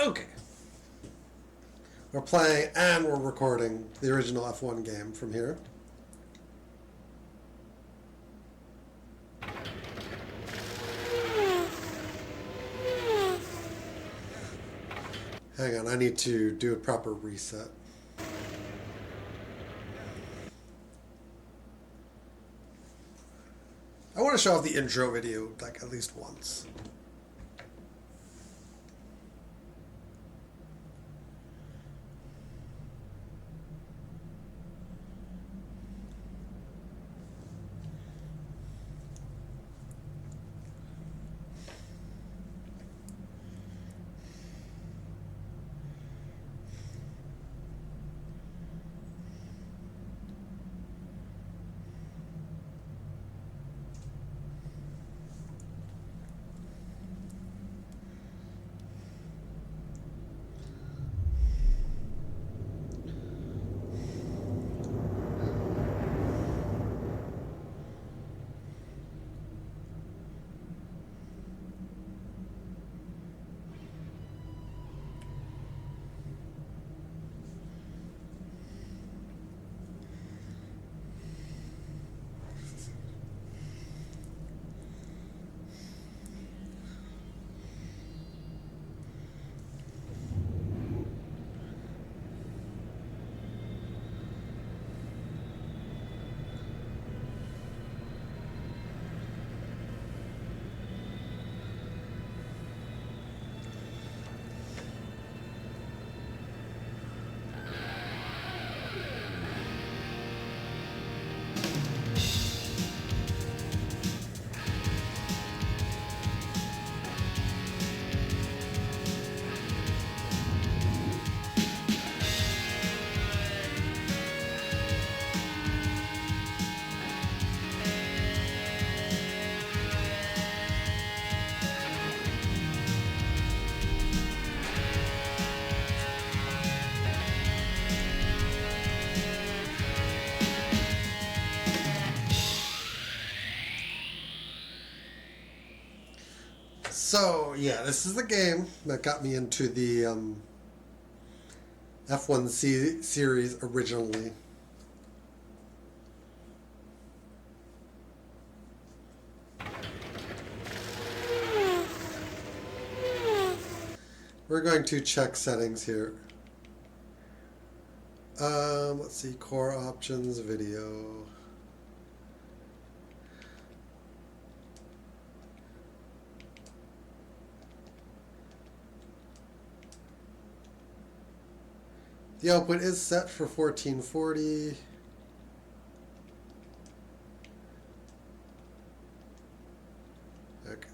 Okay. We're playing and we're recording the original F1 game from here. Hang on, I need to do a proper reset. I want to show off the intro video like at least once. So, yeah, this is the game that got me into the F1 series originally. We're going to check settings here. Let's see, core options, video. The output is set for 1440. Okay.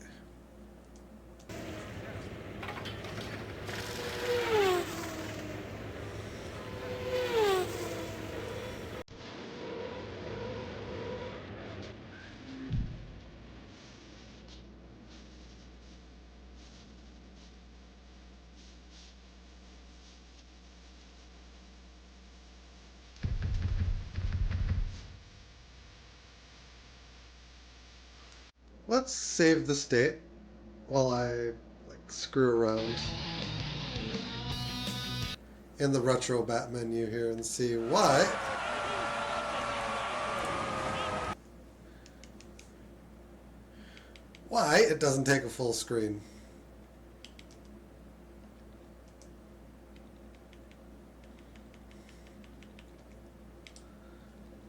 Let's save the state while I screw around in the retro bat menu here and see why it doesn't take a full screen.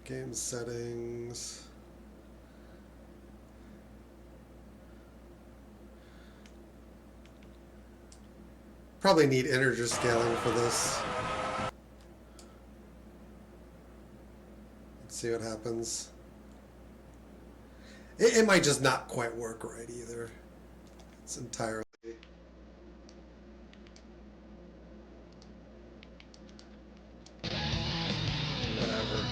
Game settings. Probably need integer scaling for this. Let's see what happens. It might just not quite work right either. It's entirely... whatever.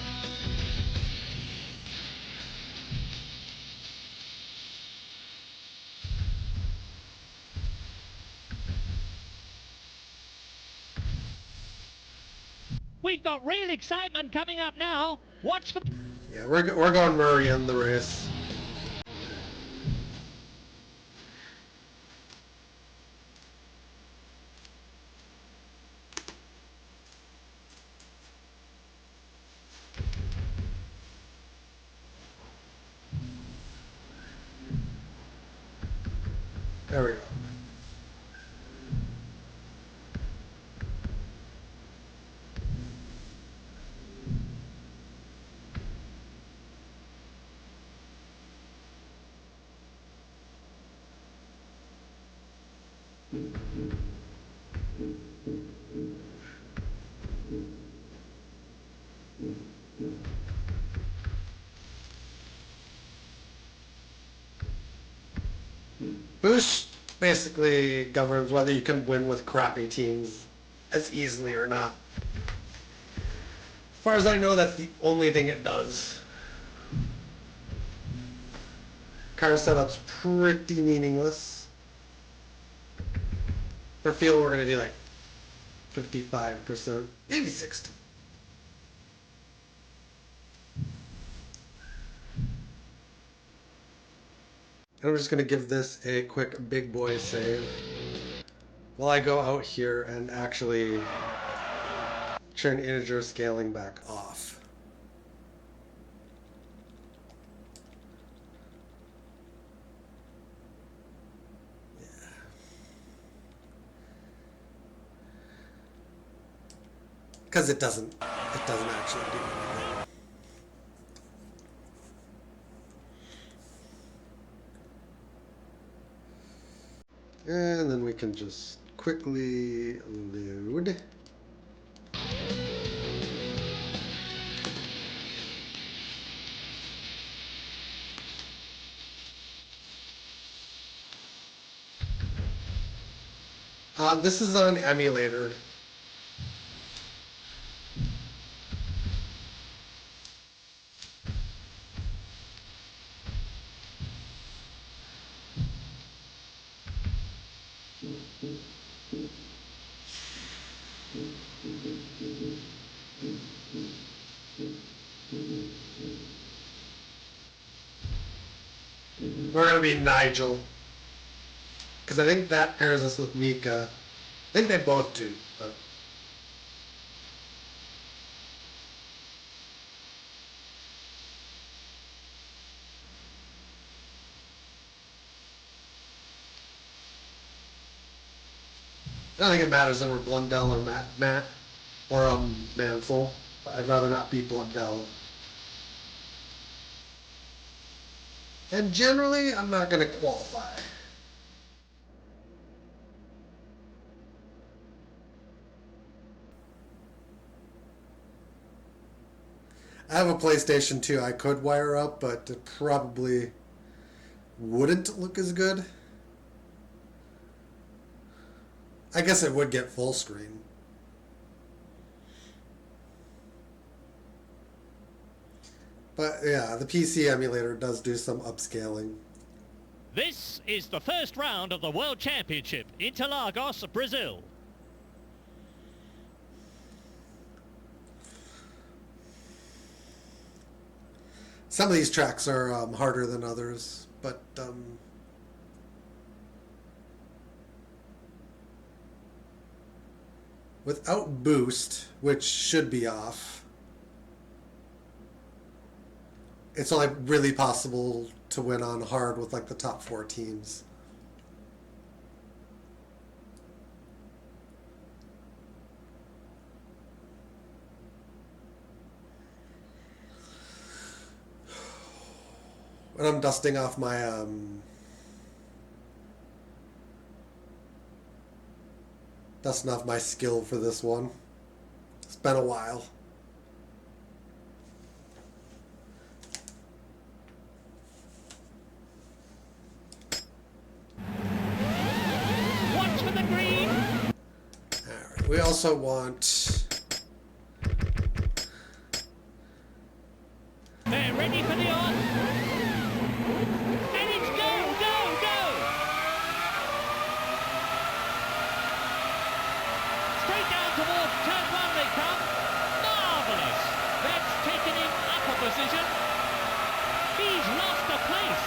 We've got real excitement coming up now. Watch for... Yeah, we're going Murray in the race. There we go. Boost basically governs whether you can win with crappy teams as easily or not. As far as I know, that's the only thing it does. Car setup's pretty meaningless. For fuel, we're going to do like 55%, maybe 60. And I'm just going to give this a quick big boy save while I go out here and actually turn integer scaling back off. Because it doesn't actually do anything. And then we can just quickly load. This is on emulator. We're going to be Nigel. Because I think that pairs us with Mika. I think they both do, but... I don't think it matters if we're Blundell or Matt or Manful. I'd rather not be Blundell. And generally, I'm not going to qualify. I have a PlayStation 2 I could wire up, but it probably wouldn't look as good. I guess it would get full screen. But yeah, the PC emulator does do some upscaling. This is the first round of the World Championship, Interlagos, Brazil. Some of these tracks are harder than others, but without boost, which should be off, it's only really possible to win on hard with like the top 4 teams. When I'm dusting off my skill for this one. It's been a while. Watch for the green. Alright, we also want... They're ready for the on. And it's go, go, go. Straight down towards turn 1 they come. Marvellous. That's taken him up a position. He's lost a place.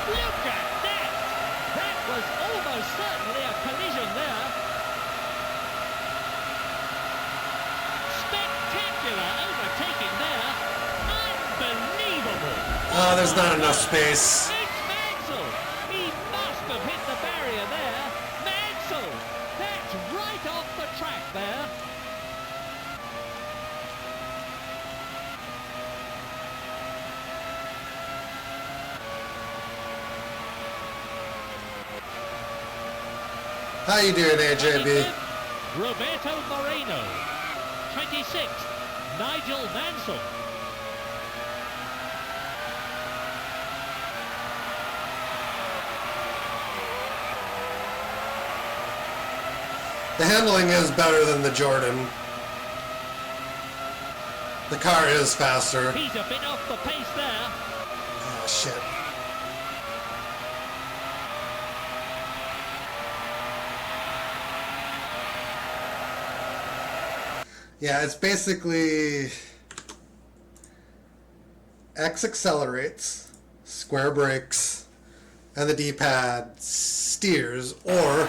Look at that. That was almost certainly a collision there. Spectacular overtaking there. Unbelievable. Oh, there's not enough space. It's Mansell. How you doing, AJB? Roberto Moreno. 26, Nigel Mansell. The handling is better than the Jordan. The car is faster. He's a bit off the pace there. Oh, shit. Yeah, it's basically X accelerates, square brakes, and the D-pad steers, or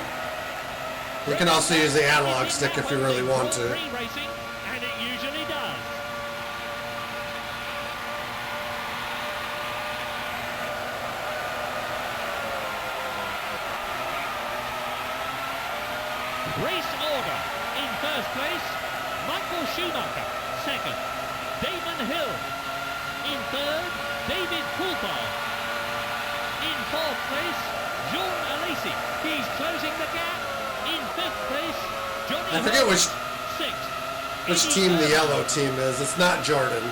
you can also use the analog stick if you really want to. Racing, and it usually does. Race order. In first place, Michael Schumacher. Second, Damon Hill. In third, David Coulthard. In fourth place, Jean Alesi. He's closing the gap. In fifth place, Johnny I forget Herbert. which team the yellow team is. It's not Jordan.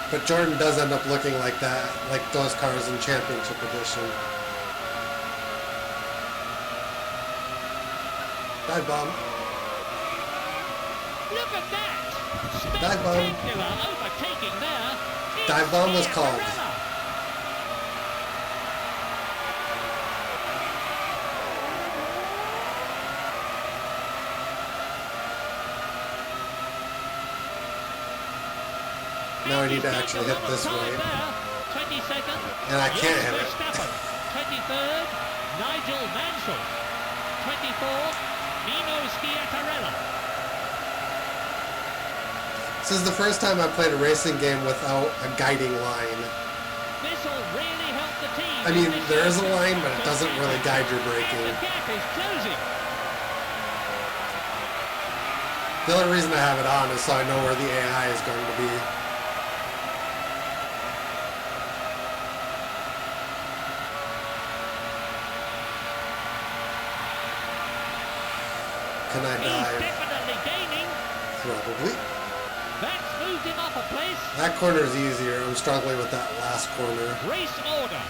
But Jordan does end up looking like that, like those cars in Championship Edition. Dive bomb. Look at that! Dive bomb. Spectacular overtaking there. Dive bomb was called. Now I need to actually hit this way. 22nd, And I can't hit it. 23rd, Nigel Mansell. 24th, Nino Schiattarella. This is the first time I played a racing game without a guiding line. This will really help the team. I mean, there is a line, but it doesn't really guide your And braking. the gap is closing. The only reason I have it on is so I know where the AI is going to be. Can I He's dive? definitely gaining. Probably. That's moved him up a place. That corner is easier. I'm struggling with that last corner. Race order.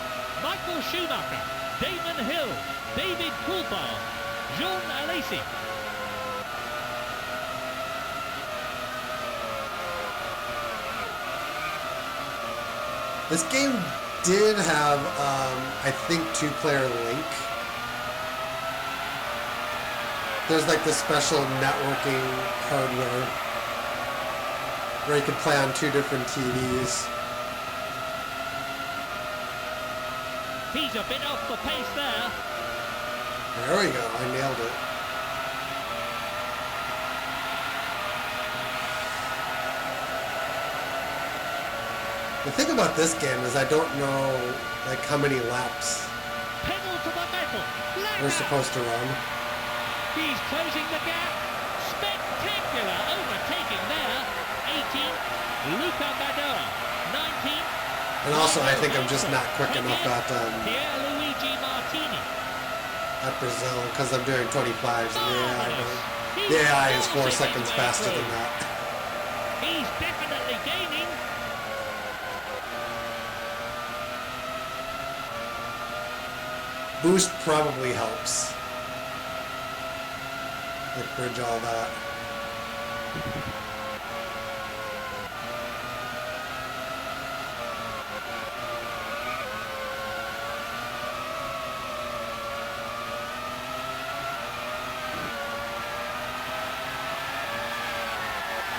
Michael Schumacher, Damon Hill, David Coulthard, Jean Alesi. This game did have, I think, two-player link. There's like this special networking hardware where you can play on two different TVs. He's a bit off the pace there. There we go, I nailed it. The thing about this game is I don't know like how many laps Pedal to the metal. we're supposed to run. He's closing the gap. Spectacular overtaking there. 18th, Luca Badoa. 19th. And also I think I'm just not quick enough Pierluigi Martini. at Brazil because I'm doing 25s and the AI is 4 seconds faster than that. He's definitely gaining. Boost probably helps. Like bridge all that.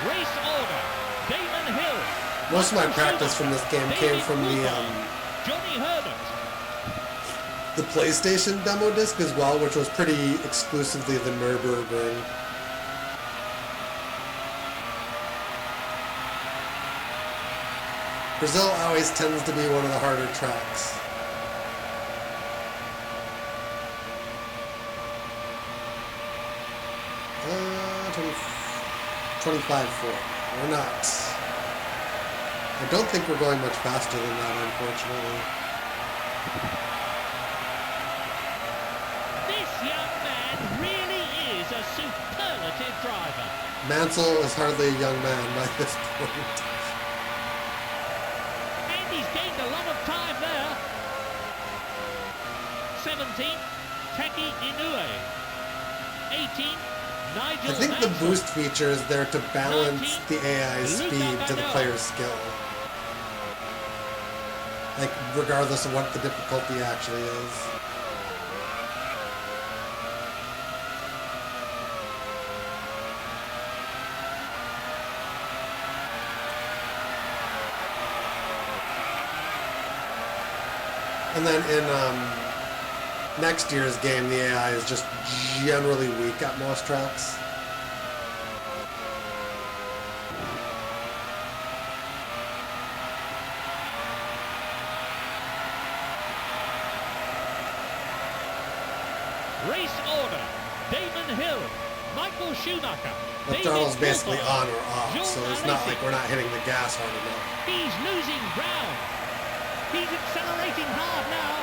Race order. Damon Hill. Most of my practice from this game came from Johnny Herbert. the PlayStation demo disc as well, which was pretty exclusively the Nürburgring. Brazil always tends to be one of the harder tracks. Uh, 25-4. We're not. I don't think we're going much faster than that, unfortunately. This superlative driver. Mansell is hardly a young man by this point. And he's gained a lot of time there. 17, Taki Inoue. 18, Nigel I think the Mansell. boost feature is there to balance 19, the AI's Luca speed to the Badoa. player's skill. Like, regardless of what the difficulty actually is. And then in next year's game, the AI is just generally weak at most tracks. Race order, Damon Hill, Michael Schumacher. The David throttle's basically Coulthard, on or off, Jean so it's not Alesi. like we're not hitting the gas hard enough. He's losing ground. He's accelerating hard now.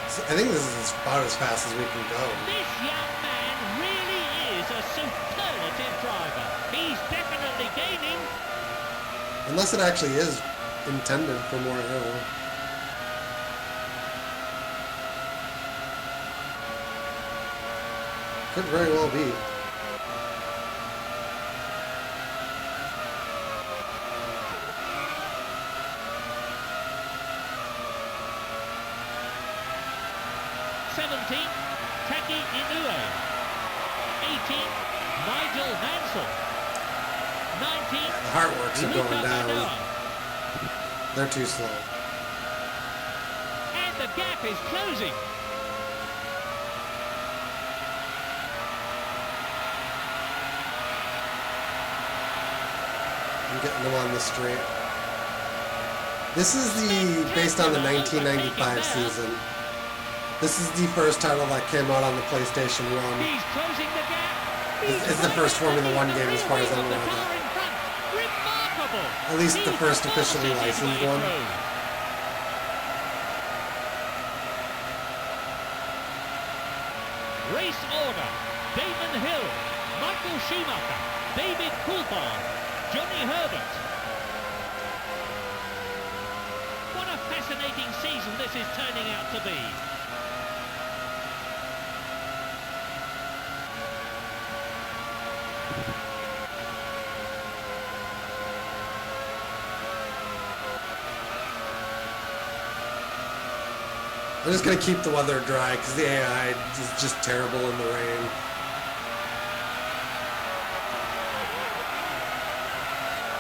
So I think this is about as fast as we can go. This young man really is a superlative driver. He's definitely gaining. Unless it actually is intended for more aero. Could very well be. Taki Inoue. 18, Nigel Mansell. 19, The heartworks are Luca going down. Badoa. They're too slow. And the gap is closing. I'm getting them on the straight. This is based on the 1995 season. This is the first title that came out on the PlayStation 1. He's closing the gap. It's the first Formula 1 game as far as I'm aware. Remarkable. At least the He's first the officially fastest licensed way one. through. Race order, Damon Hill, Michael Schumacher, David Coulthard, Johnny Herbert. What a fascinating season this is turning out to be. I'm just going to keep the weather dry because the AI is just terrible in the rain.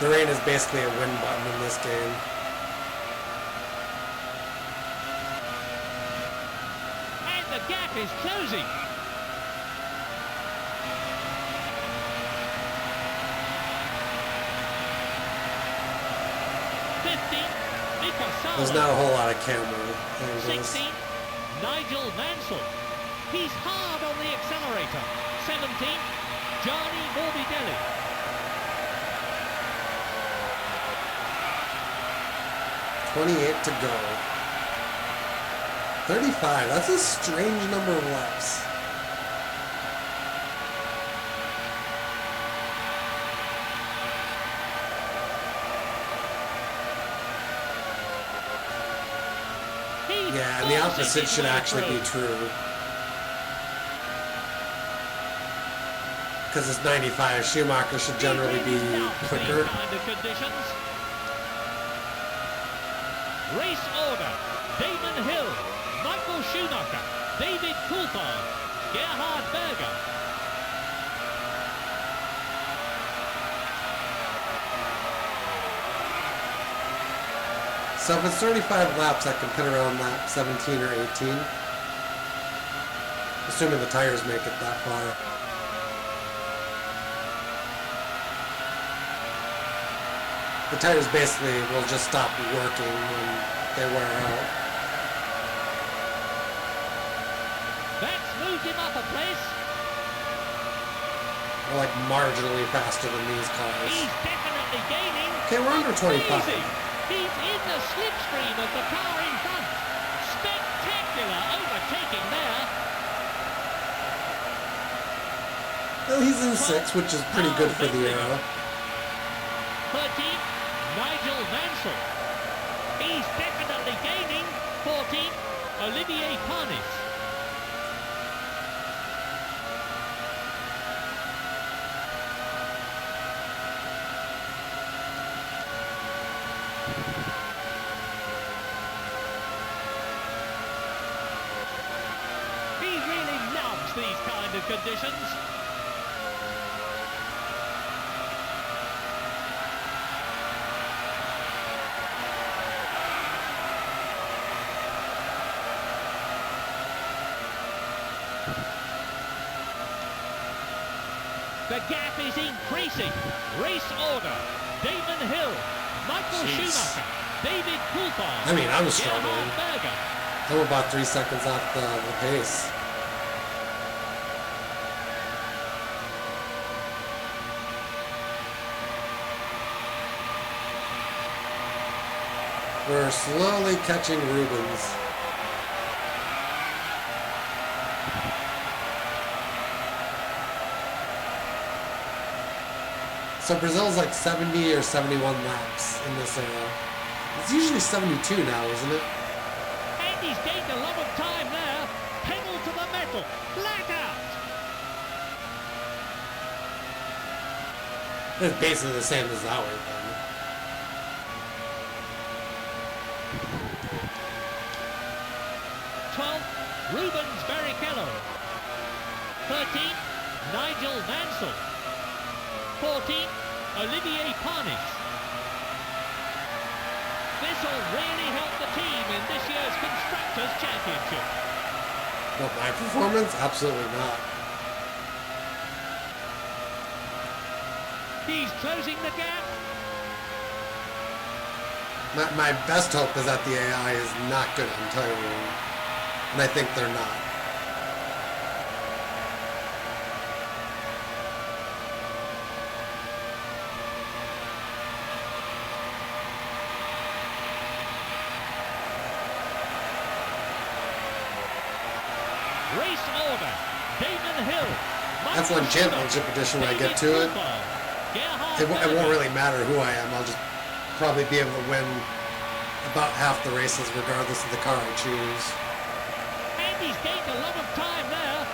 The rain is basically a win button in this game. And the gap is closing. There's not a whole lot of camera angles. 16, Nigel Mansell. He's hard on the accelerator. 17, Gianni Morbidelli. $28 to go. 35, that's a strange number of laps. Yeah, and the opposite should actually be true. Because it's 95, Schumacher should generally be quicker. Race order, Damon Hill, Michael Schumacher, David Coulthard, Gerhard Berger. So if it's 35 laps, I can pit around lap 17 or 18. Assuming the tires make it that far. The tires basically will just stop working when they wear out. That's moved him up a place. We're like marginally faster than these cars. He's definitely gaining. Okay, we're under 25. Amazing. He's in the slipstream of the car in front. Spectacular overtaking there. Well, he's in 6th, which is pretty good for the Aero. 13th, Nigel Mansell. He's definitely gaining. 14th, Olivier Panis. He really loves these kind of conditions. The gap is increasing. Race order. Damon Hill, Michael Schumacher, David Coulthard. I mean, I'm struggling. Gerhard Berger. I'm about 3 seconds off the pace. We're slowly catching Rubens. So Brazil's like 70 or 71 laps in this era. It's usually 72 now, isn't it? And he's gained a lot of time there. Pedal to the metal. Flat out. It's basically the same as that way then. Rubens Barrichello. 13th, Nigel Mansell. 14th, Olivier Panis. This will really help the team in this year's Constructors' Championship. Not my performance? Absolutely not. He's closing the gap. My best hope is that the AI is not good on tiring. And I think they're not. Race order. Damon Hill. F1 Championship Edition when I get to it. It won't really matter who I am. I'll just probably be able to win about half the races regardless of the car I choose. And he's gained a lot of time there.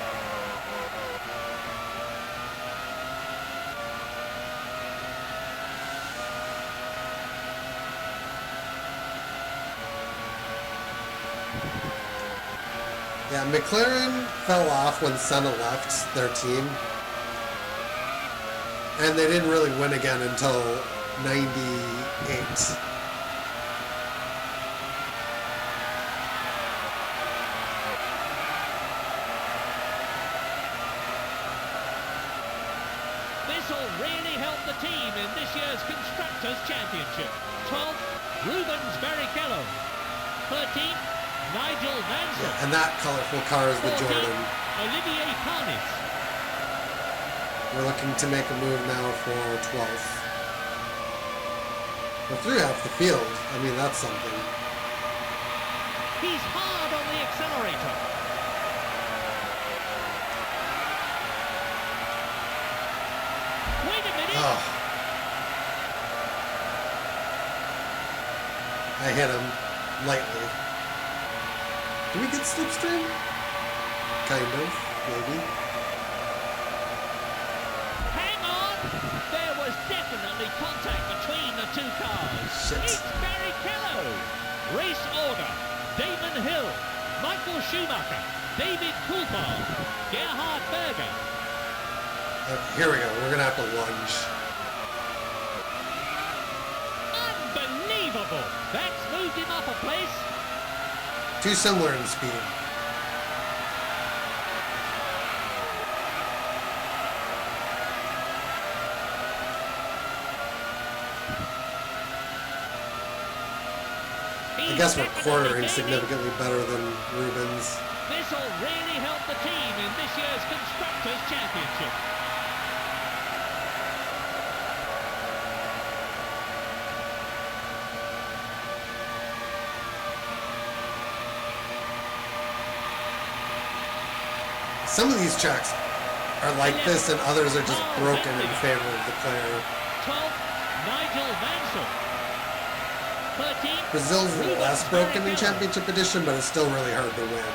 Yeah, McLaren fell off when Senna left their team. And they didn't really win again until 98. This will really help the team in this year's Constructors' Championship. 12th, Rubens Barrichello. 13th, Nigel Mansell. Yeah, and that colorful car is the 14th, Jordan. Olivier Panis. We're looking to make a move now for 12th. We're through half the field. I mean, that's something. He's hard on the accelerator. Wait a minute. Oh. I hit him lightly. Do we get slipstream? Kind of, maybe. Hang on. There was definitely contact between the two cars. Shit. It's Barrichello. Race order. Damon Hill. Michael Schumacher. David Coulthard. Gerhard Berger. Here we go. We're going to have to lunge. Unbelievable. That's moved him up a place. Too similar in speed. I guess we're quartering significantly better than Rubens. This will really help the team in this year's Constructors' Championship. Some of these tracks are like this, and others are just broken in favor of the player. 12th, Nigel Mansell. 13th, Brazil's less broken in Championship Edition, but it's still really hard to win.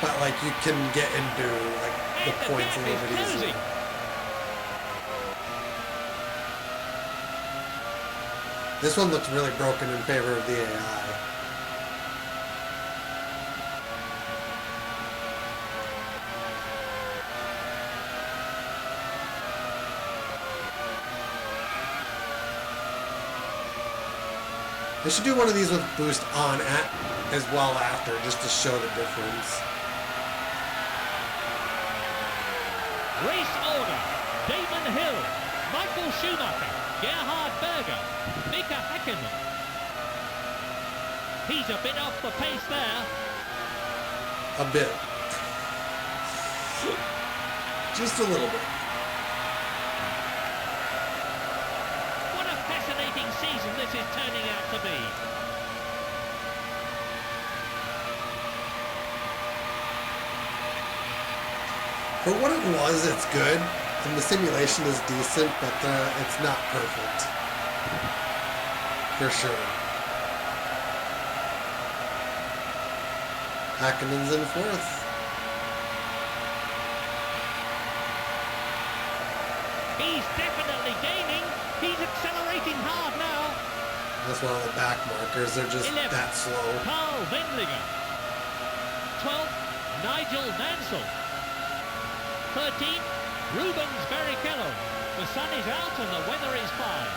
But like you can get into like the points a little bit easier. This one looks really broken in favor of the AI. They should do one of these with boost on as well after, just to show the difference. Race order: Damon Hill, Michael Schumacher, Gerhard Berger, Mika Häkkinen. He's a bit off the pace there. A bit. Just a little bit. What a fascinating season this is turning out to be. For what it was, it's good, and the simulation is decent, but it's not perfect. For sure. Häkkinen's in fourth. He's definitely gaining. He's accelerating hard now. That's one of the back markers. They're just 11th, that slow. Carl Wendlinger. 12th, Nigel Mansell. 13th, Rubens Barrichello. The sun is out and the weather is fine.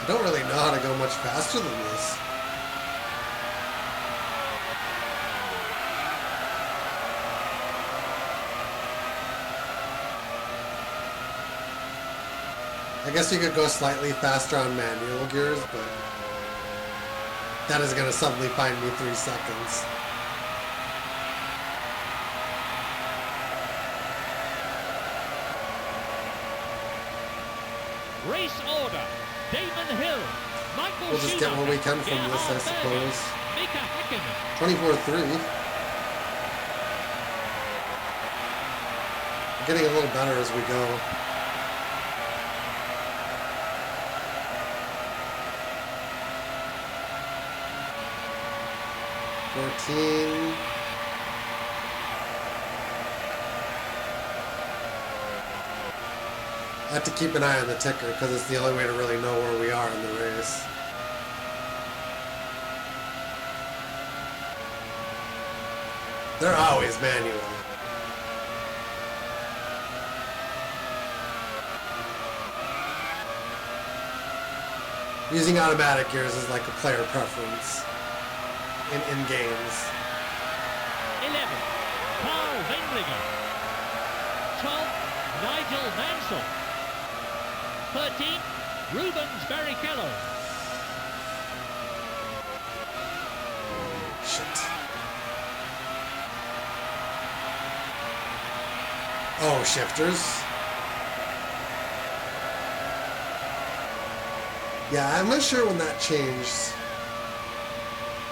I don't really know how to go much faster than this. I guess you could go slightly faster on manual gears, but that is going to suddenly find me 3 seconds. Race order: Damon Hill, Michael We'll just get what we can from this, I suppose. Mika Häkkinen. 24-3. Getting a little better as we go. I have to keep an eye on the ticker because it's the only way to really know where we are in the race. They're always manual. Using automatic gears is like a player preference in games. 11th, Carl Wendlinger. 12th, Nigel Mansell. 13th, Rubens Barrichello. Shit. Oh, shifters. Yeah, I'm not sure when that changed.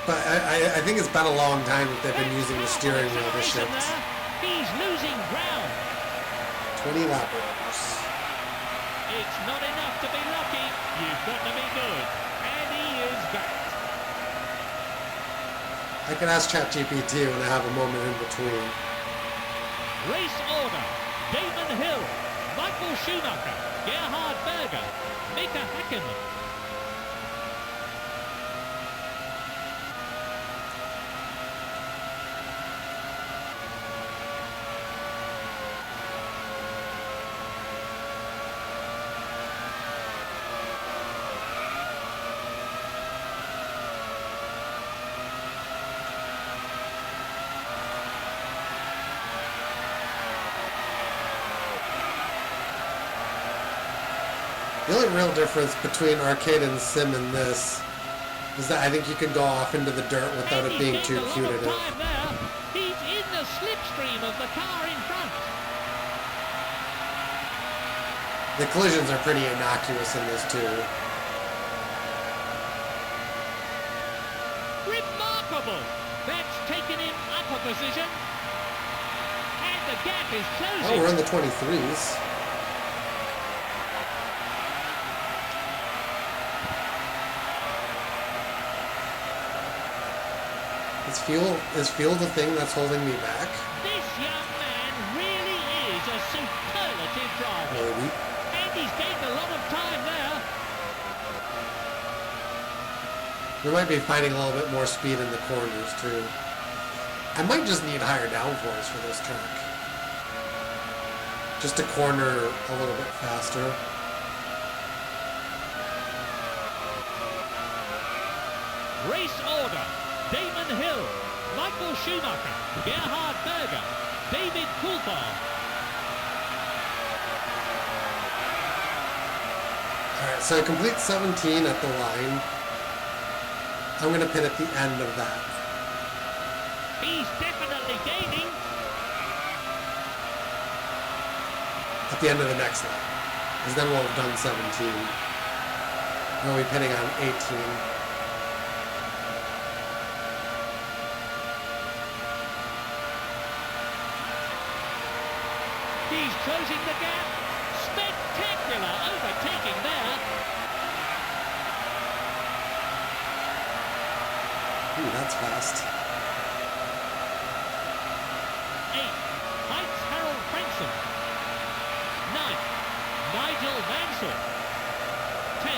But I think it's been a long time that they've been using the steering wheel to shift. He's losing ground. 20 lap hours. It's not enough to be lucky. You've got to be good. And he is back. I can ask ChatGPT when I have a moment in between. Race order: Damon Hill, Michael Schumacher, Gerhard Berger, Mika Häkkinen. The only real difference between arcade and sim in this is that I think you can go off into the dirt without it being too punitive. He's in the slipstream of the car in front. The collisions are pretty innocuous in this too. position. And the gap is closing. Oh, we're in the 23s. Is fuel the thing that's holding me back? This young man really is a superlative driver. Maybe. And he's gained a lot of time there. We might be finding a little bit more speed in the corners too. I might just need higher downforce for this track. Just to corner a little bit faster. Race order. Damon Hill, Michael Schumacher, Gerhard Berger, David Coulthard. Alright, so I complete 17 at the line. I'm going to pit at the end of that. He's definitely gaining. At the end of the next lap. Because then we'll have done 17. We'll be pitting on 18. He's closing the gap. Spectacular overtaking there. Ooh, that's fast. 8. Heights Harold Frenson. 9. Nigel Mansell. 10.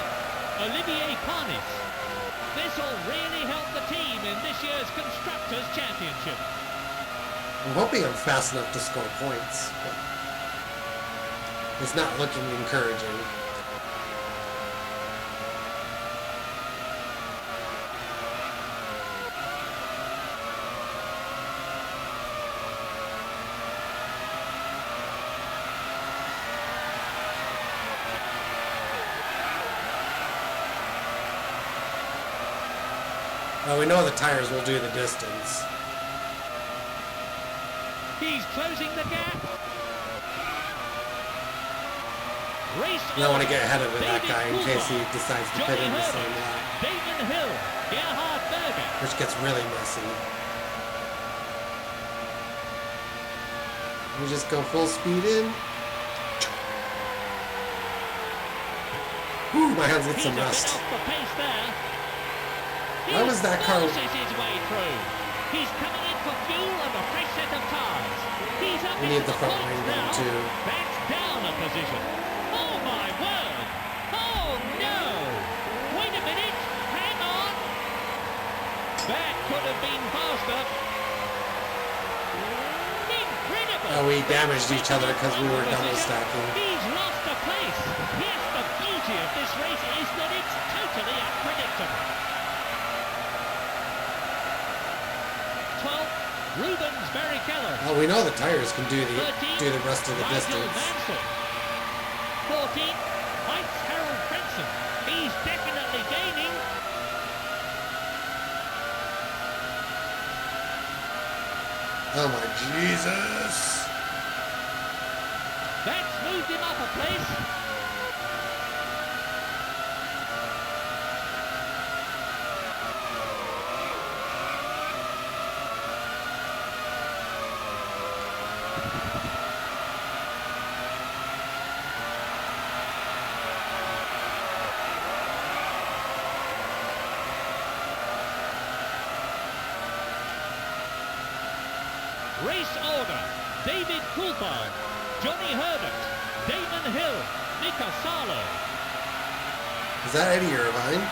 Olivier Panis. This will really help the team in this year's Constructors' Championship. I'm hoping I'm fast enough to score points, but it's not looking encouraging. Well, we know the tires will do the distance. He's closing the gap. Race You don't want to get ahead of that David guy in case he Coulthard, decides to Johnny pit in the Herbert, same lap, Damon Hill, Gerhard Berger. which gets really messy. We just go full speed in. Whew, my hands get He's some a bit rust. off the pace there. Why was that car- forces his way through. He's coming in for fuel and a fresh set of tires. He's up We need into the front points wing down now. too. That's down a position. Oh my word! Oh no! Wait a minute! Hang on! That could have been faster. Incredible! Oh, we damaged each other because we were double Position. stacking. He's lost a place. Yes, the beauty of this race is that it's totally unpredictable. 12, Rubens Barrichello. Well, we know the tires can do 13, the rest of the Nigel distance. Mansell. 14, Heights Harold Frenson. He's definitely gaining. Oh my Jesus! That's moved him up a place. Race order. David Coulthard, Johnny Herbert, Damon Hill, Mika Salo. Is that Eddie Irvine?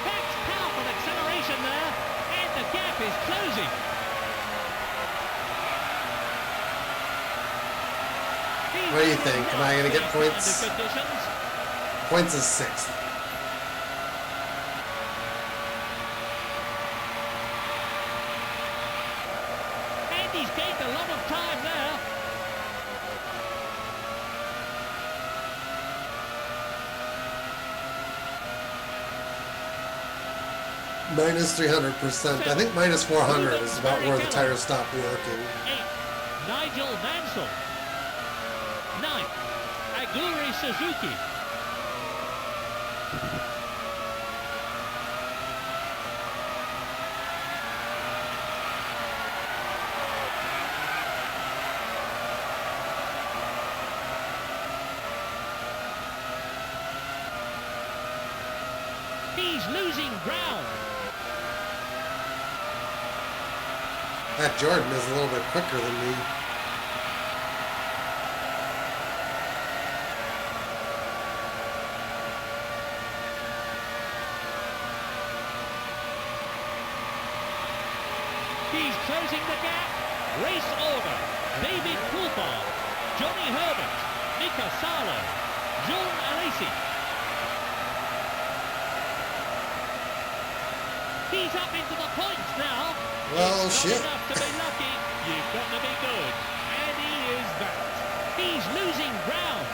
That's powerful acceleration there, and the gap is closing. What do you think? Am I going to get points? Under conditions. Points is 6th. And he's gained a lot of time there. Minus 300%. I think minus 400 is about where the tires stop working. 8, Nigel Mansell. Ninth, Aguri Suzuki. He's losing ground. That Jordan is a little bit quicker than me. He's closing the gap. Race order. David Coulthard, Johnny Herbert, Mika Salo, John Alesi. He's up into the points now. Well, it's shit. Not enough to be lucky. You've got to be good. And he is that. He's losing ground.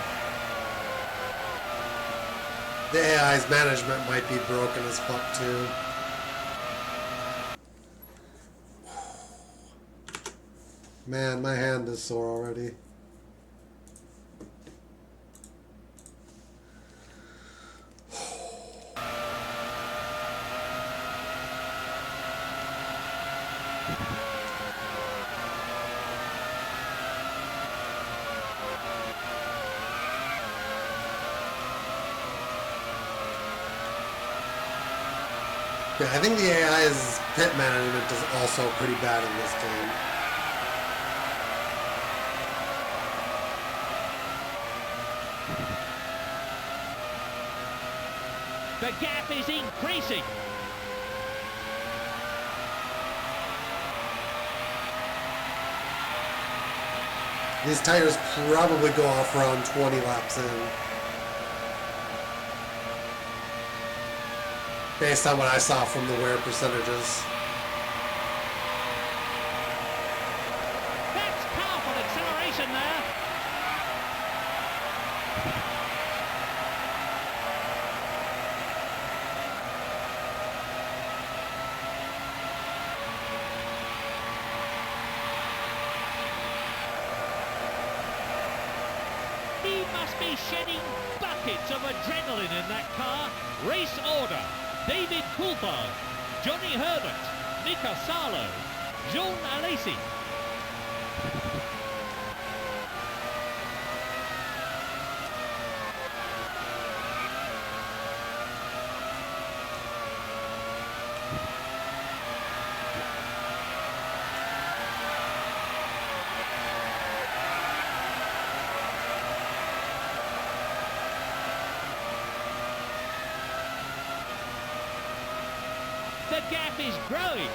The AI's management might be broken as fuck too. Man, my hand is sore already. Yeah, I think the AI's pit management is also pretty bad in this game. The gap is increasing. These tires probably go off around 20 laps in. Based on what I saw from the wear percentages. That's powerful acceleration there. He must be shedding buckets of adrenaline in that car. Race order. David Coulthard, Johnny Herbert, Mika Salo, John Alesi. The gap is growing.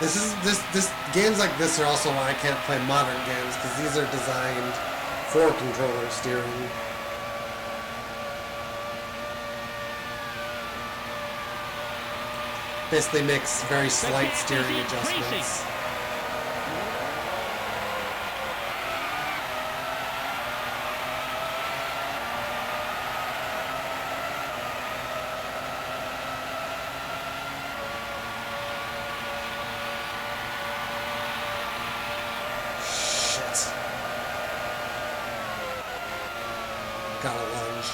This games like this are also why I can't play modern games, because these are designed for controller steering. Basically makes very slight steering adjustments. Got a lunge.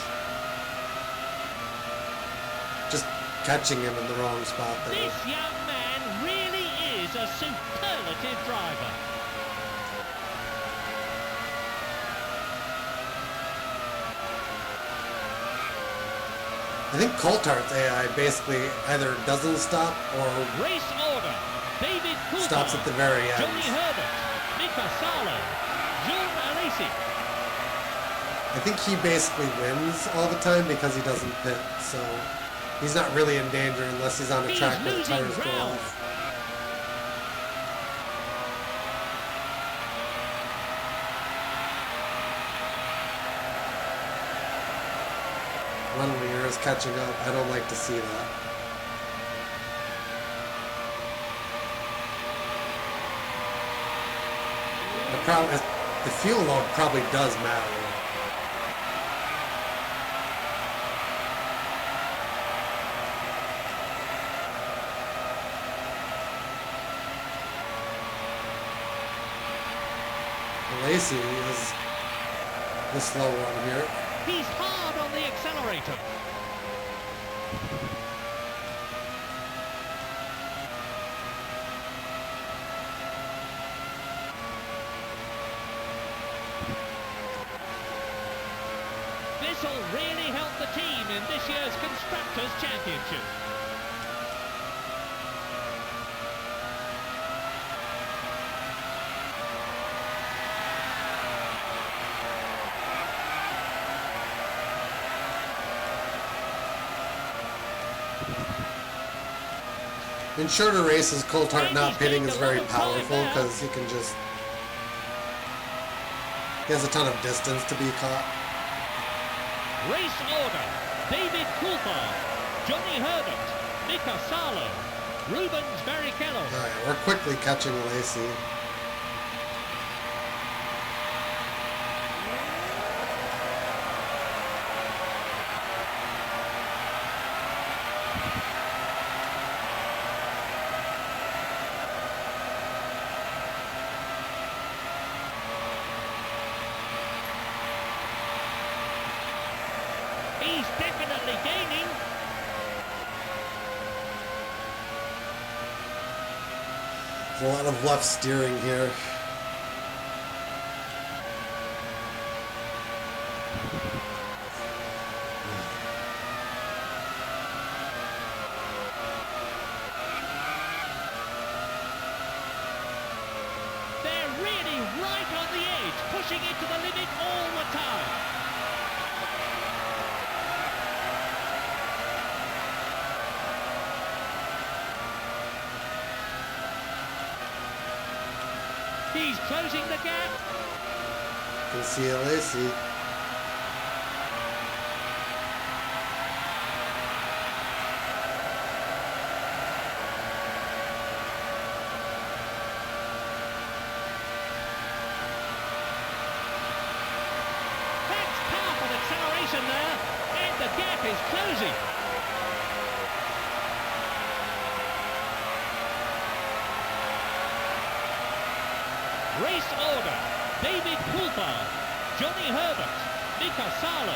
Just catching him in the wrong spot there. This young man really is a superlative driver. I think Coulthard's AI basically either doesn't stop or Race order. David Coulthard, stops at the very end. Johnny Herbert, Mika Salo, John Alesi. I think he basically wins all the time because he doesn't pit, so he's not really in danger unless he's on a track where the tires go off. Runway is catching up. I don't like to see that. The fuel load probably does matter. Lacey is the slow one here. He's hard on the accelerator. This will really help the team in this year's Constructors' Championship. In shorter races, Coulthard not pitting is very powerful because he can just... He has a ton of distance to be caught. Race order: David Coulthard, Johnny Herbert, Mika Salo, Rubens Barrichello. Alright, we're quickly catching Lacey. He's definitely gaining. There's a lot of left steering here. They're really right on the edge, pushing it to the limit all the time. He's closing the gap. You can see Lacey. That's powerful acceleration there, and the gap is closing. Race order: David Coulthard, Johnny Herbert, Mika Salo,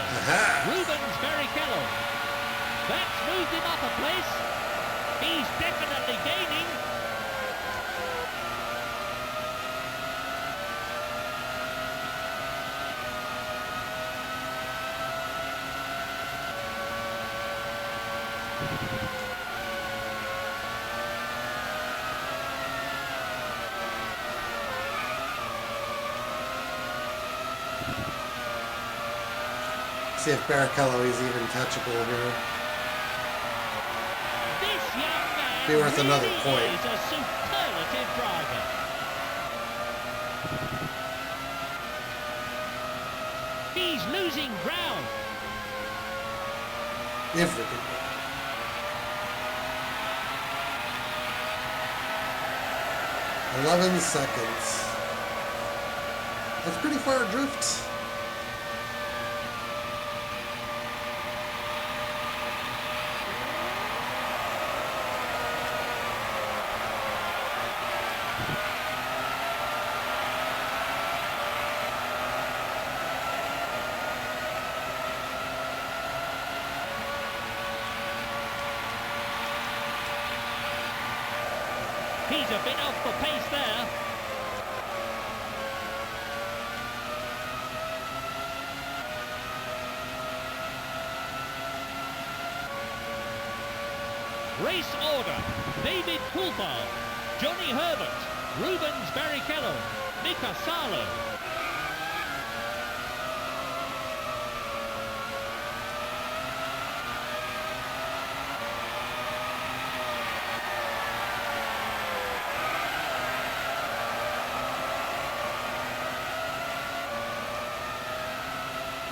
Rubens Barrichello. That's moved him up a place. He's definitely gaining. See if Barrichello is even catchable here. This young man Be worth another really point. is a superlative driver. He's losing ground. If we can. 11 seconds. That's pretty far adrift. He's a bit off the pace there. Race order: David Coulthard, Johnny Herbert, Rubens Barrichello, Mika Salo.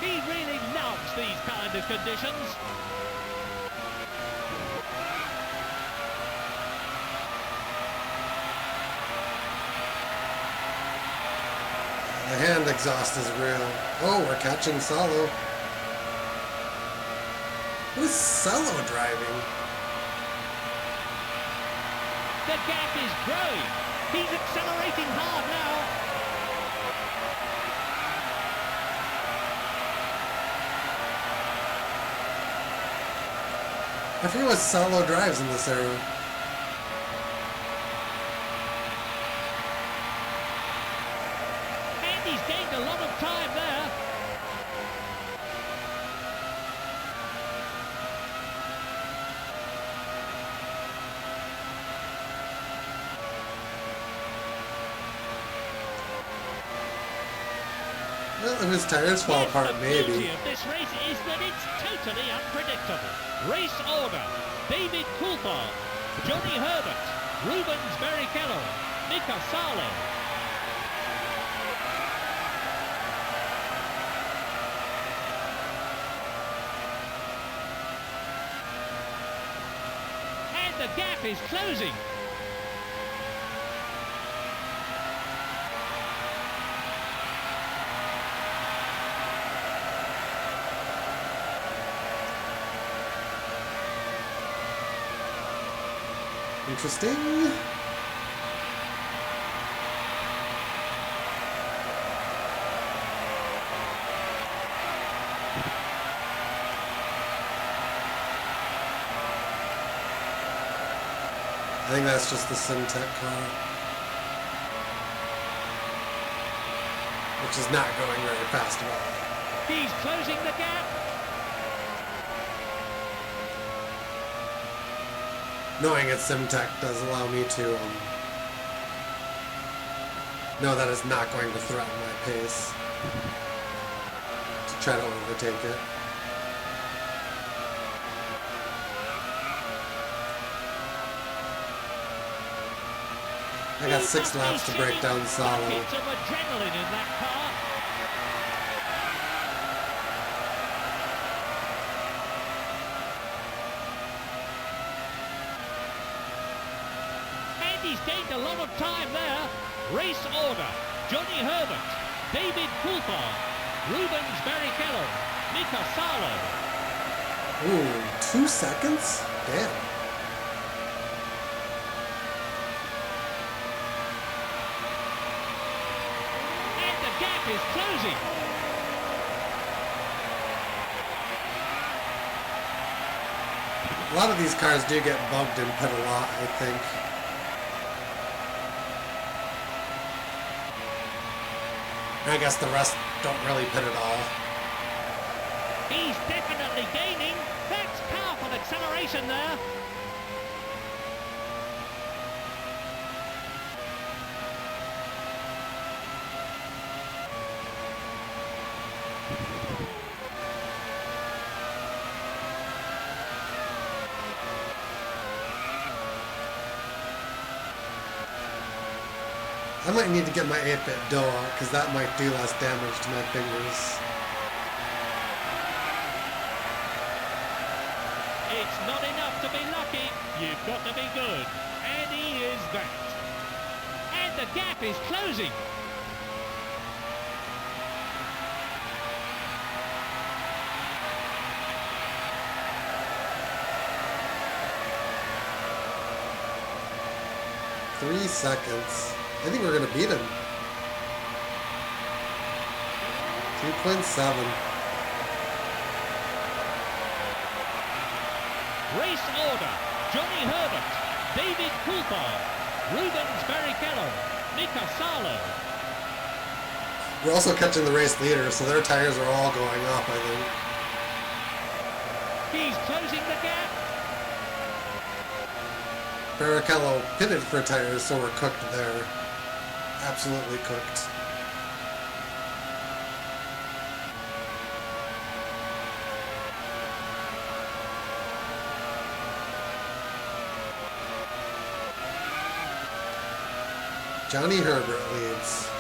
He really loves these kind of conditions. The hand exhaust is real. Oh, we're catching Salo. Who's Salo driving? The gap is growing. He's accelerating hard now. I forget what Salo drives in this era. And he's gained a lot of time there. Well, if his tires fall Yes, apart, the maybe. beauty of this race is that it's totally unpredictable. Race order: David Coulthard, Johnny Herbert, Rubens Barrichello, Mika Salo. And the gap is closing. Interesting. I think that's just the Simtech car, which is not going very fast at all. He's closing the gap. Knowing it's Simtech does allow me to know that it's not going to threaten my pace to try to overtake it. I got 6 laps to break down Salo. Buckets of adrenaline in that car. And he's gained a lot of time there. Race order: Johnny Herbert, David Coulthard, Rubens Barrichello, Mika Salo. Ooh, 2 seconds? Damn. And the gap is closing. A lot of these cars do get bugged in pit a lot, I think. And I guess the rest don't really pit at all. He's definitely gaining. That's powerful acceleration there. I might need to get my 8-bit dough out, because that might do less damage to my fingers. It's not enough to be lucky. You've got to be good. And he is that. And the gap is closing. Three seconds. I think we're going to beat him. 2.7. Race order: Johnny Herbert, David Coulthard, Rubens Barrichello, Mika Salo. We're also catching the race leader, so their tires are all going up, I think. He's closing the gap. Barrichello pitted for tires, so we're cooked there. Absolutely cooked. Johnny Herbert leads.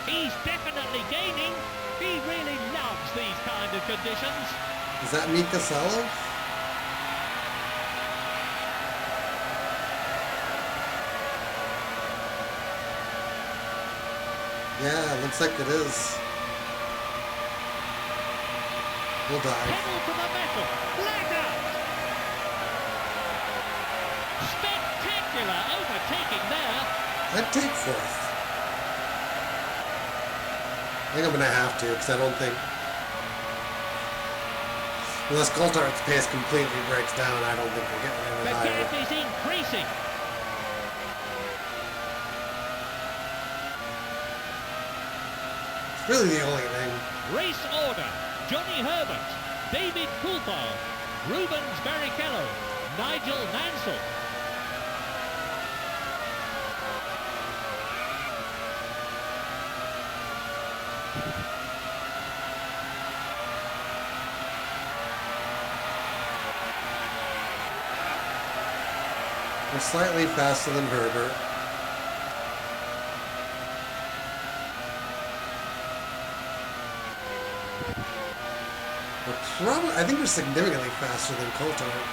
He's definitely gaining. He really loves these kind of conditions. Is that Mika Salo? Yeah, looks like it is. We'll die. Pedal to the metal. Flag out. spectacular overtaking there. I'd take fourth. I think I'm going to have to, because I don't think... Unless Coulthard's pace completely breaks down, I don't think we're getting any The higher. gap is increasing. It's really the only thing. Race order. Johnny Herbert, David Coulthard, Rubens Barrichello, Nigel Mansell. We're slightly faster than Herbert. I think we're significantly faster than Coulthard.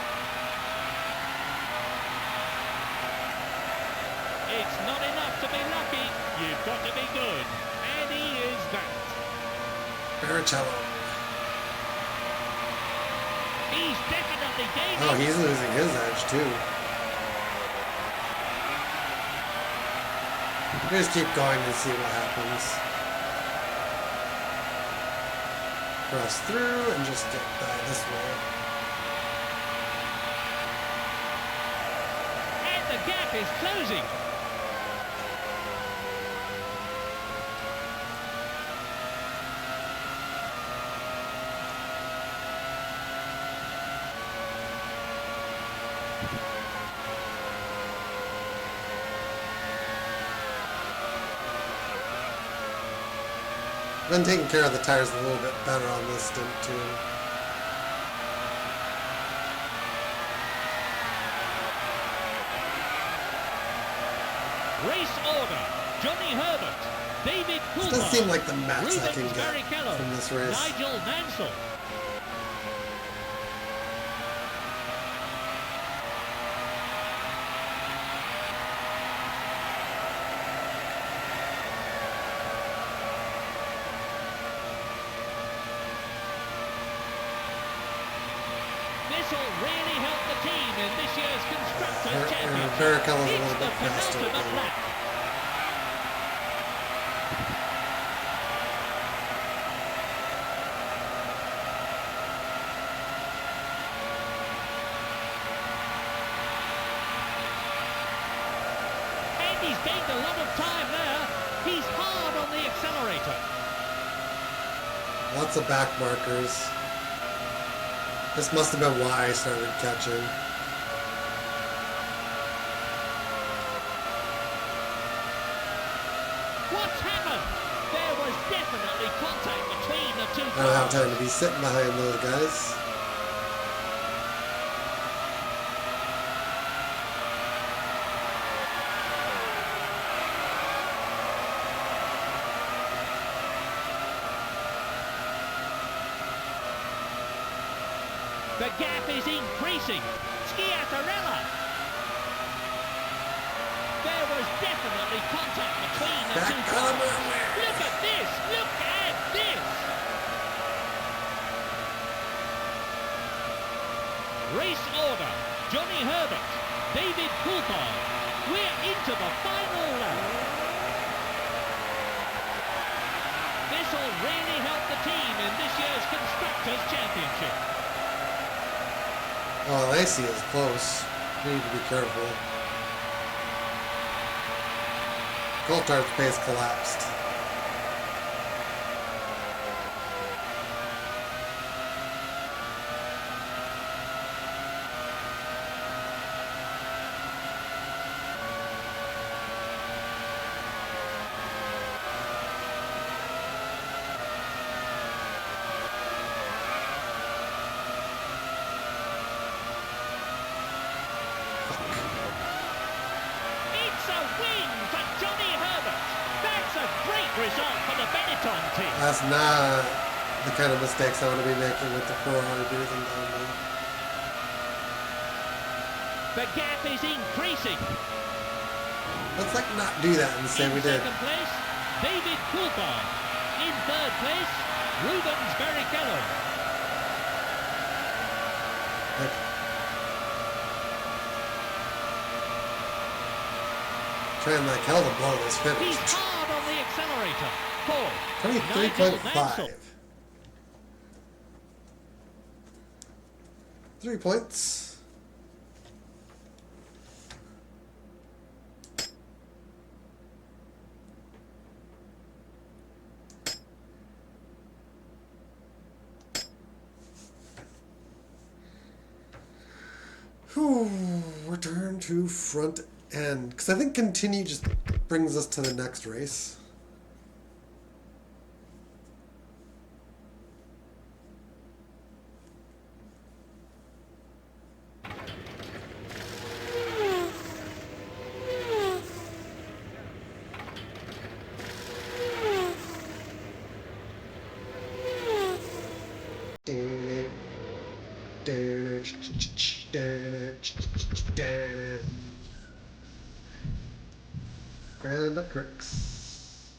It's not enough to be lucky. You've got to be good. And he is that. Barrichello. He's definitely gaining. Oh, he's losing his edge too. We just keep going and see what happens. Cross through and just get by this way. And the gap is closing. Been taking care of the tires a little bit better on this stint too. Race order. Johnny Herbert, David Coulthard. This does seem like the max I can Rubens get Barrichello, from this race. Nigel Mansell. This will really help the team in this year's Constructors' Championship. Barrichello's a It's little the bit faster. penultimate lap. And he's gained a lot of time there. He's hard on the accelerator. Lots of back markers. This must have been why I started catching. What's happened? There was definitely contact between the two I don't have cars. time to be sitting behind those guys. The gap is increasing. Schiattarella. There was definitely contact between the two cars. Look at this. Look at this. Race order. Johnny Herbert. David Coulthard. We're into the final lap. This will really help the team in this year's Constructors' Championship. Oh, Lacey is close. We need to be careful. Coulthard's pace collapsed. It's a win for Johnny Herbert. That's a great result for the Benetton team. That's not the kind of mistakes I want to be making with the Ferrari breathing down me. The gap is increasing. Let's like not do that and say In we did. second place, David Coulthard. In third place, Rubens Barrichello. Like, trying like hell to blow this He's finish. hard on the accelerator. Paul. 23.5. 3 points. Return to front end. Because I think continue just brings us to the next race. Grand Cricks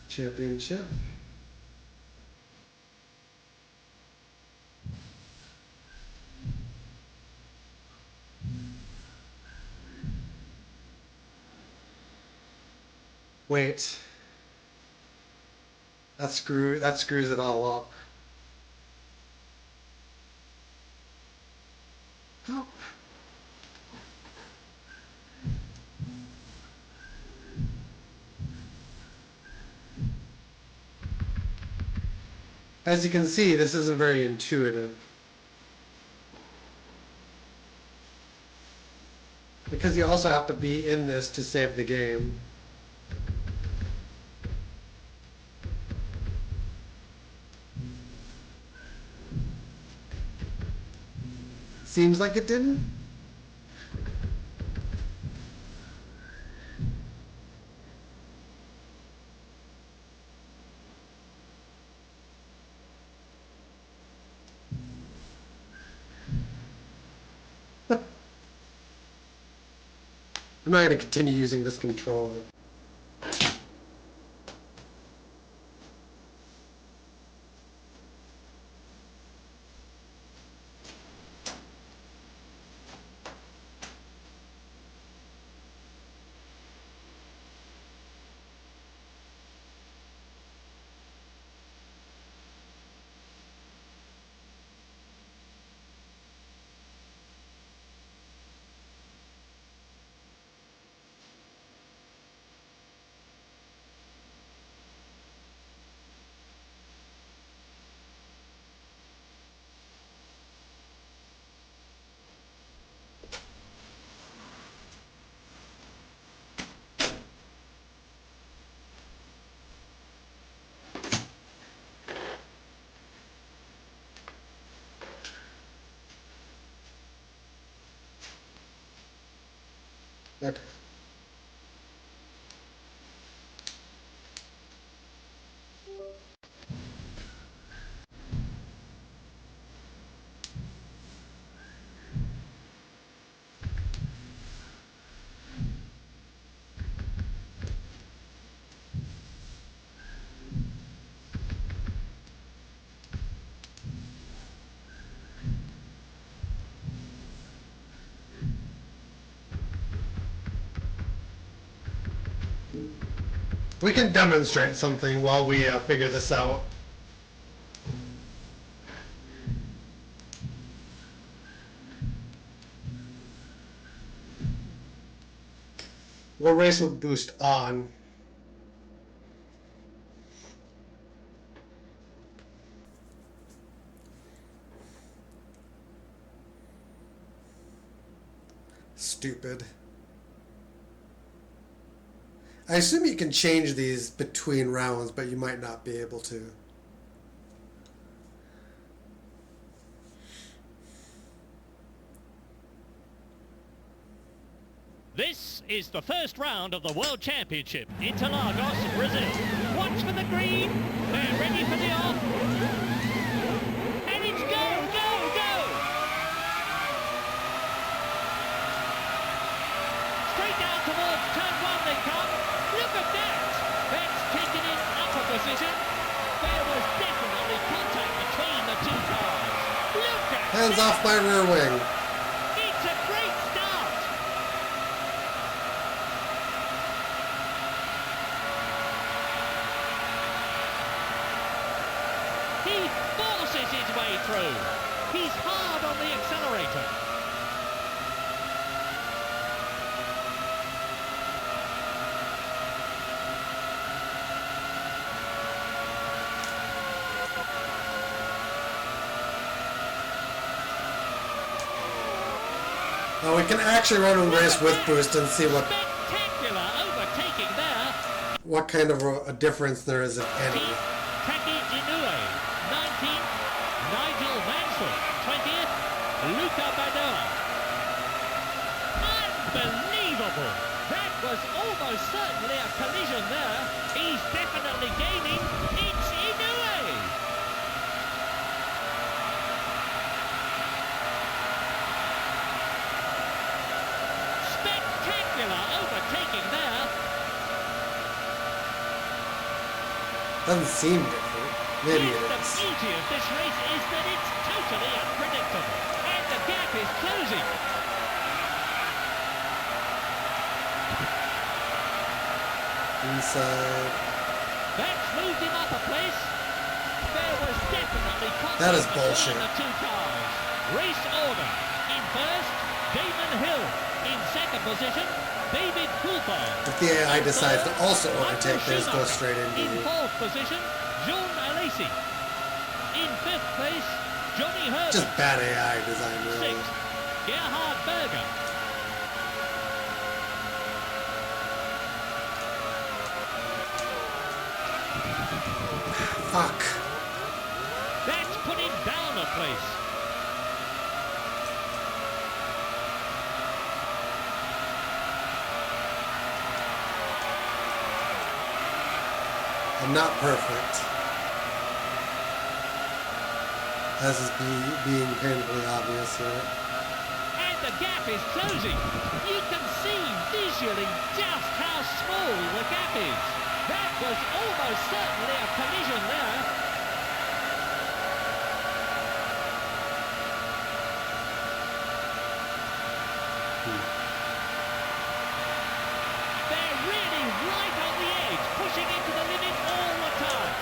Championship. Wait. That screws it all up. How? As you can see, this isn't very intuitive. Because you also have to be in this to save the game. Seems like it didn't. I'm not going to continue using this controller. Okay. We can demonstrate something while we figure this out. We'll race with boost on. Stupid. I assume you can change these between rounds, but you might not be able to. This is the first round of the World Championship. Interlagos, Brazil. Watch for the green. They're ready for the off. And it's go, go, go! Straight down towards turn one they come. Look at that! That's taken in upper position. There was definitely contact between the two cars. Look at Hands off my rear wing. It's a great start. through. He's hard on the accelerator. Now we can actually run a race with boost and see Spectacular overtaking there. what kind of a difference there is, if any. Taki Inoue, 19th. Nigel Mansell, 20th. Luca Badoa. Unbelievable. That was almost certainly a collision there. He's definitely gaining. It's Inoue. Spectacular overtaking there. Doesn't seem different. Maybe it The is. beauty of this race is that it's totally unpredictable. And the gap is closing. Inside. That's moved him up a place. There was definitely conflict That is between bullshit. the two cars. Race order. In first, Damon Hill. In second position, David Coulthard. If the AI In decides to third, also overtake, Michael they just go Schumacher. straight into In you. fourth position, John Alesi. In fifth place, Johnny Herbert. Just bad AI design, really. Sixth, Gerhard Berger. Fuck. That's put him down a place. I'm not perfect. As is being painfully obvious here. And the gap is closing. You can see visually just how small the gap is. That was almost certainly a collision there. They're really right on the edge, pushing into the limit all the time.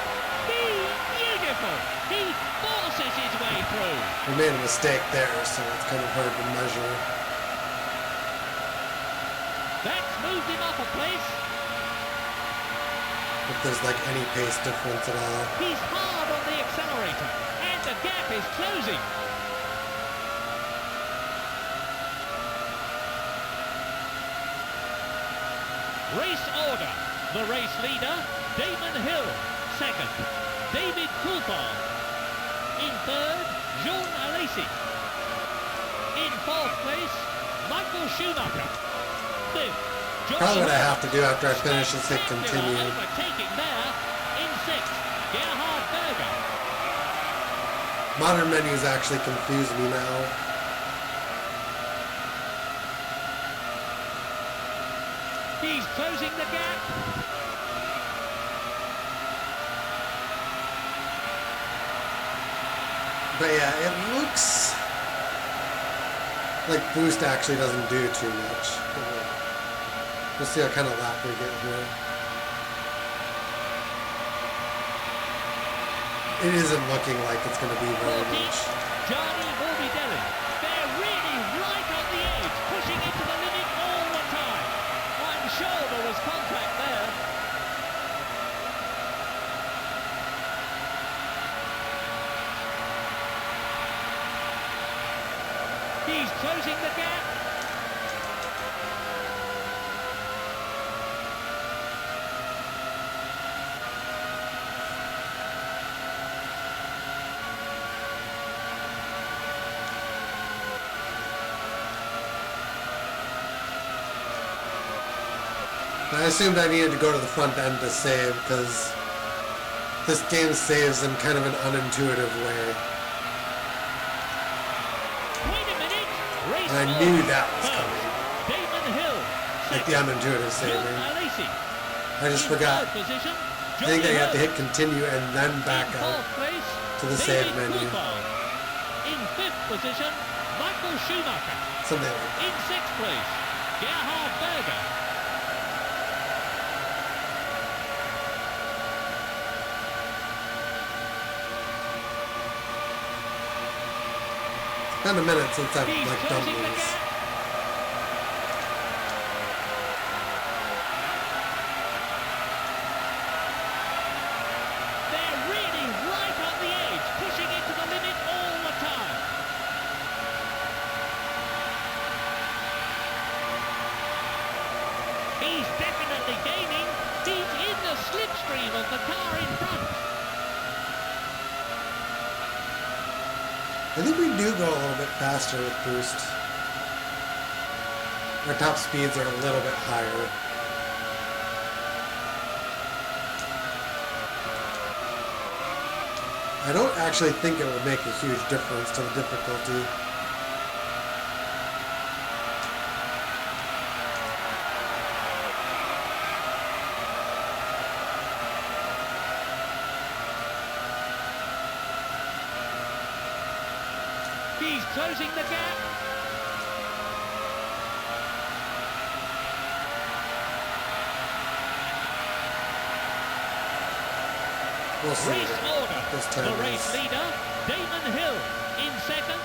Beautiful. He forces his way through. We made a mistake there, so it's kind of hard to measure. That's moved him up a place. If there's like any pace difference at all. He's hard on the accelerator, and the gap is closing. Race order. The race leader, Damon Hill. Second, David Coulthard. In third, Jean Alesi. In fourth place, Michael Schumacher. Fifth, Probably what I have to do after I Johnny finish is hit Spectacular continue. overtaking there. In sixth, Gerhard Berger. Modern menus actually confuse me now. He's closing the gap. But yeah, it looks like boost actually doesn't do too much. We'll see what kind of lap we get here. It isn't looking like it's going to be very 14th, much. Gianni Morbidelli. They're really right on the edge, pushing into the limit all the time. I'm sure there was contact there. He's closing the gap. I assumed I needed to go to the front end to save, because this game saves in kind of an unintuitive way. Wait a minute. Race And I knew order. that was First, coming. Damon Hill. Like the Second, unintuitive John saving. Alesi. I just In forgot. third position, I think that you have to hit continue and then back in out. fourth place, to the David save menu. Coulthard. In fifth position, Michael Schumacher. Something like that. In sixth place, Gerhard Berger. been a minute since I've He's like done closing the these. gap. They're really right on the edge, pushing it to the limit all the time. He's definitely gaining. He's in the slipstream of the car in front. I think we do go a little bit faster with boost. Our top speeds are a little bit higher. I don't actually think it would make a huge difference to the difficulty. He's closing the gap. We'll see Race order. this time The race is. leader, Damon Hill. In second,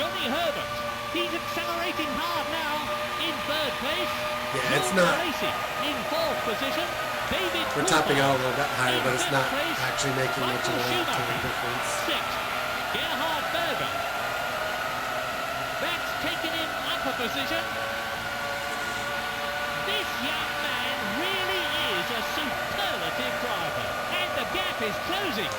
Johnny Herbert. He's accelerating hard now. In third place, Yeah, it's John not. Lacey. In fourth position, David We're topping Coulthard. out a little bit higher, In but it's fifth not place, actually making much of Michael a lap time Schumacher. difference. Sixth, Gerhard Berger. That's taken him up a position. This young man really is a superlative driver. And the gap is closing.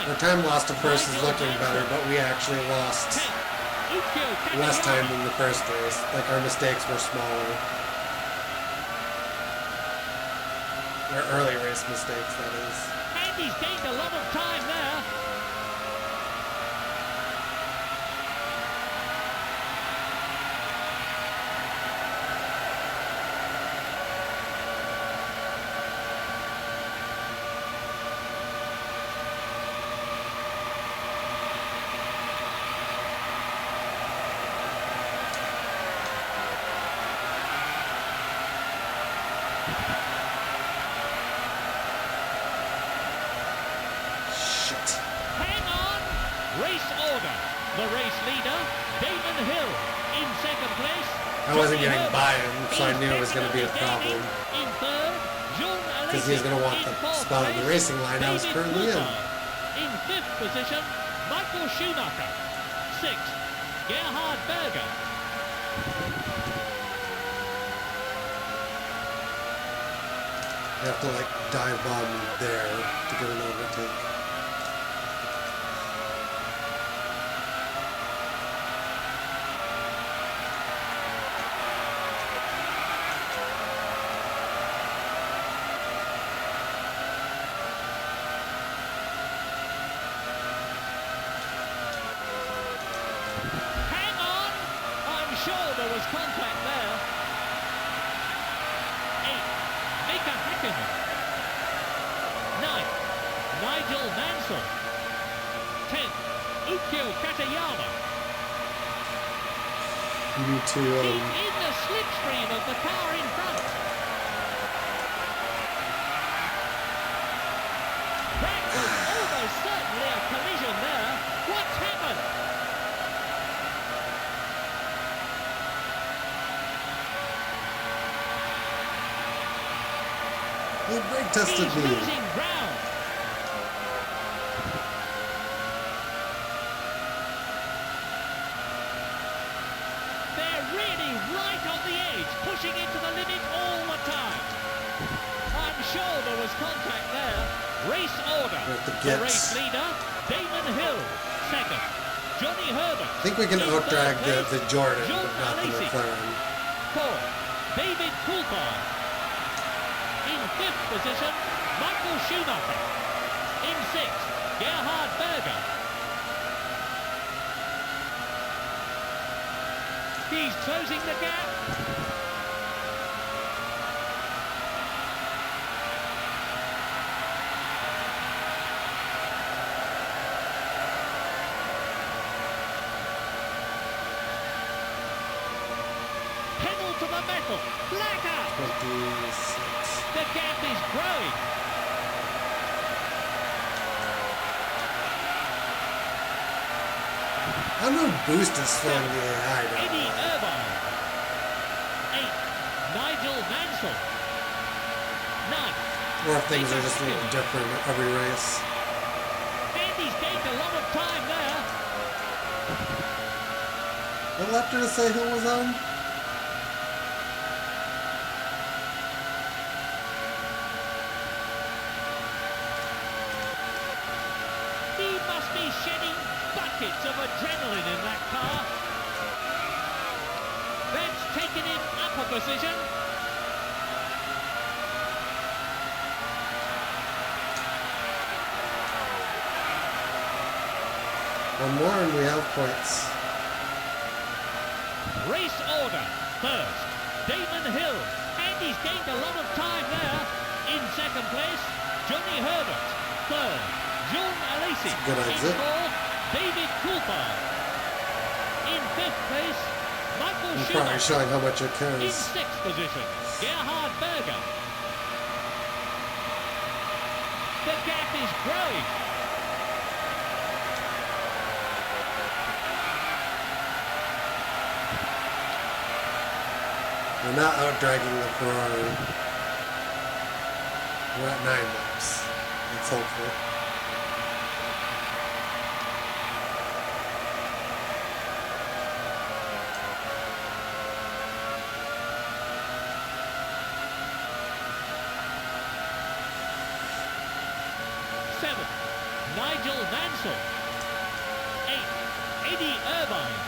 Our time lost to first is looking better, but we actually lost less time than the first race. Like, our mistakes were smaller. Our early race mistakes, that is. And he's gained a lot of time there. Race order. The race leader, Damon Hill, in second place. I wasn't Johnny getting Herbert by him, so I is knew it was going to be a definitely problem. gaining. In third, John Because he's going to want in the fourth spot in the place, racing line I was David currently in. Coulthard. In fifth position, Michael Schumacher. Sixth, Gerhard Berger. You have to, like, dive bomb there to get an overtake. Hang on! I'm sure there was contact there. 8. Mika Hakkinen. 9. Nigel Mansell. 10. Ukyo Katayama. You need to, He's in the slipstream of the car in front. That was almost certainly a collision there. What's happened? they brake tested He's me. losing ground. They're really right on the edge, pushing it to the limit all the time. I'm sure there was contact there. Race order. With the The gets. race leader, Damon Hill. Second, Johnny Herbert. I think we can In outdrag third the place, Jordan, John but not the Alesi. McLaren. Fourth, David Coulthard. In fifth position, Michael Schumacher. In sixth, Gerhard Berger. He's closing the gap. to the metal. Blackout. 26. The gap is growing. I don't know if boost is slowing the AI down. Eddie Irvine. 8. Nigel Mansell. 9. Or if things are just a little different every race. Andy's gained a lot of time there. What left her to say who was on? He must be shedding buckets of adrenaline in that car. That's taken him up a position. One more and we have points. Race order. First, Damon Hill. Andy's gained a lot of time there. In second place, Johnny Herbert. Third, John Alesi. Good In exit. fourth, David Coulthard. In fifth place, Michael I'm probably Schumacher. showing how much it In carries. sixth position, Gerhard Berger. The gap is growing. We're not out dragging the Ferrari. We're at 9 laps. That's hopeful. Seven, Nigel Mansell. 8, Eddie Irvine.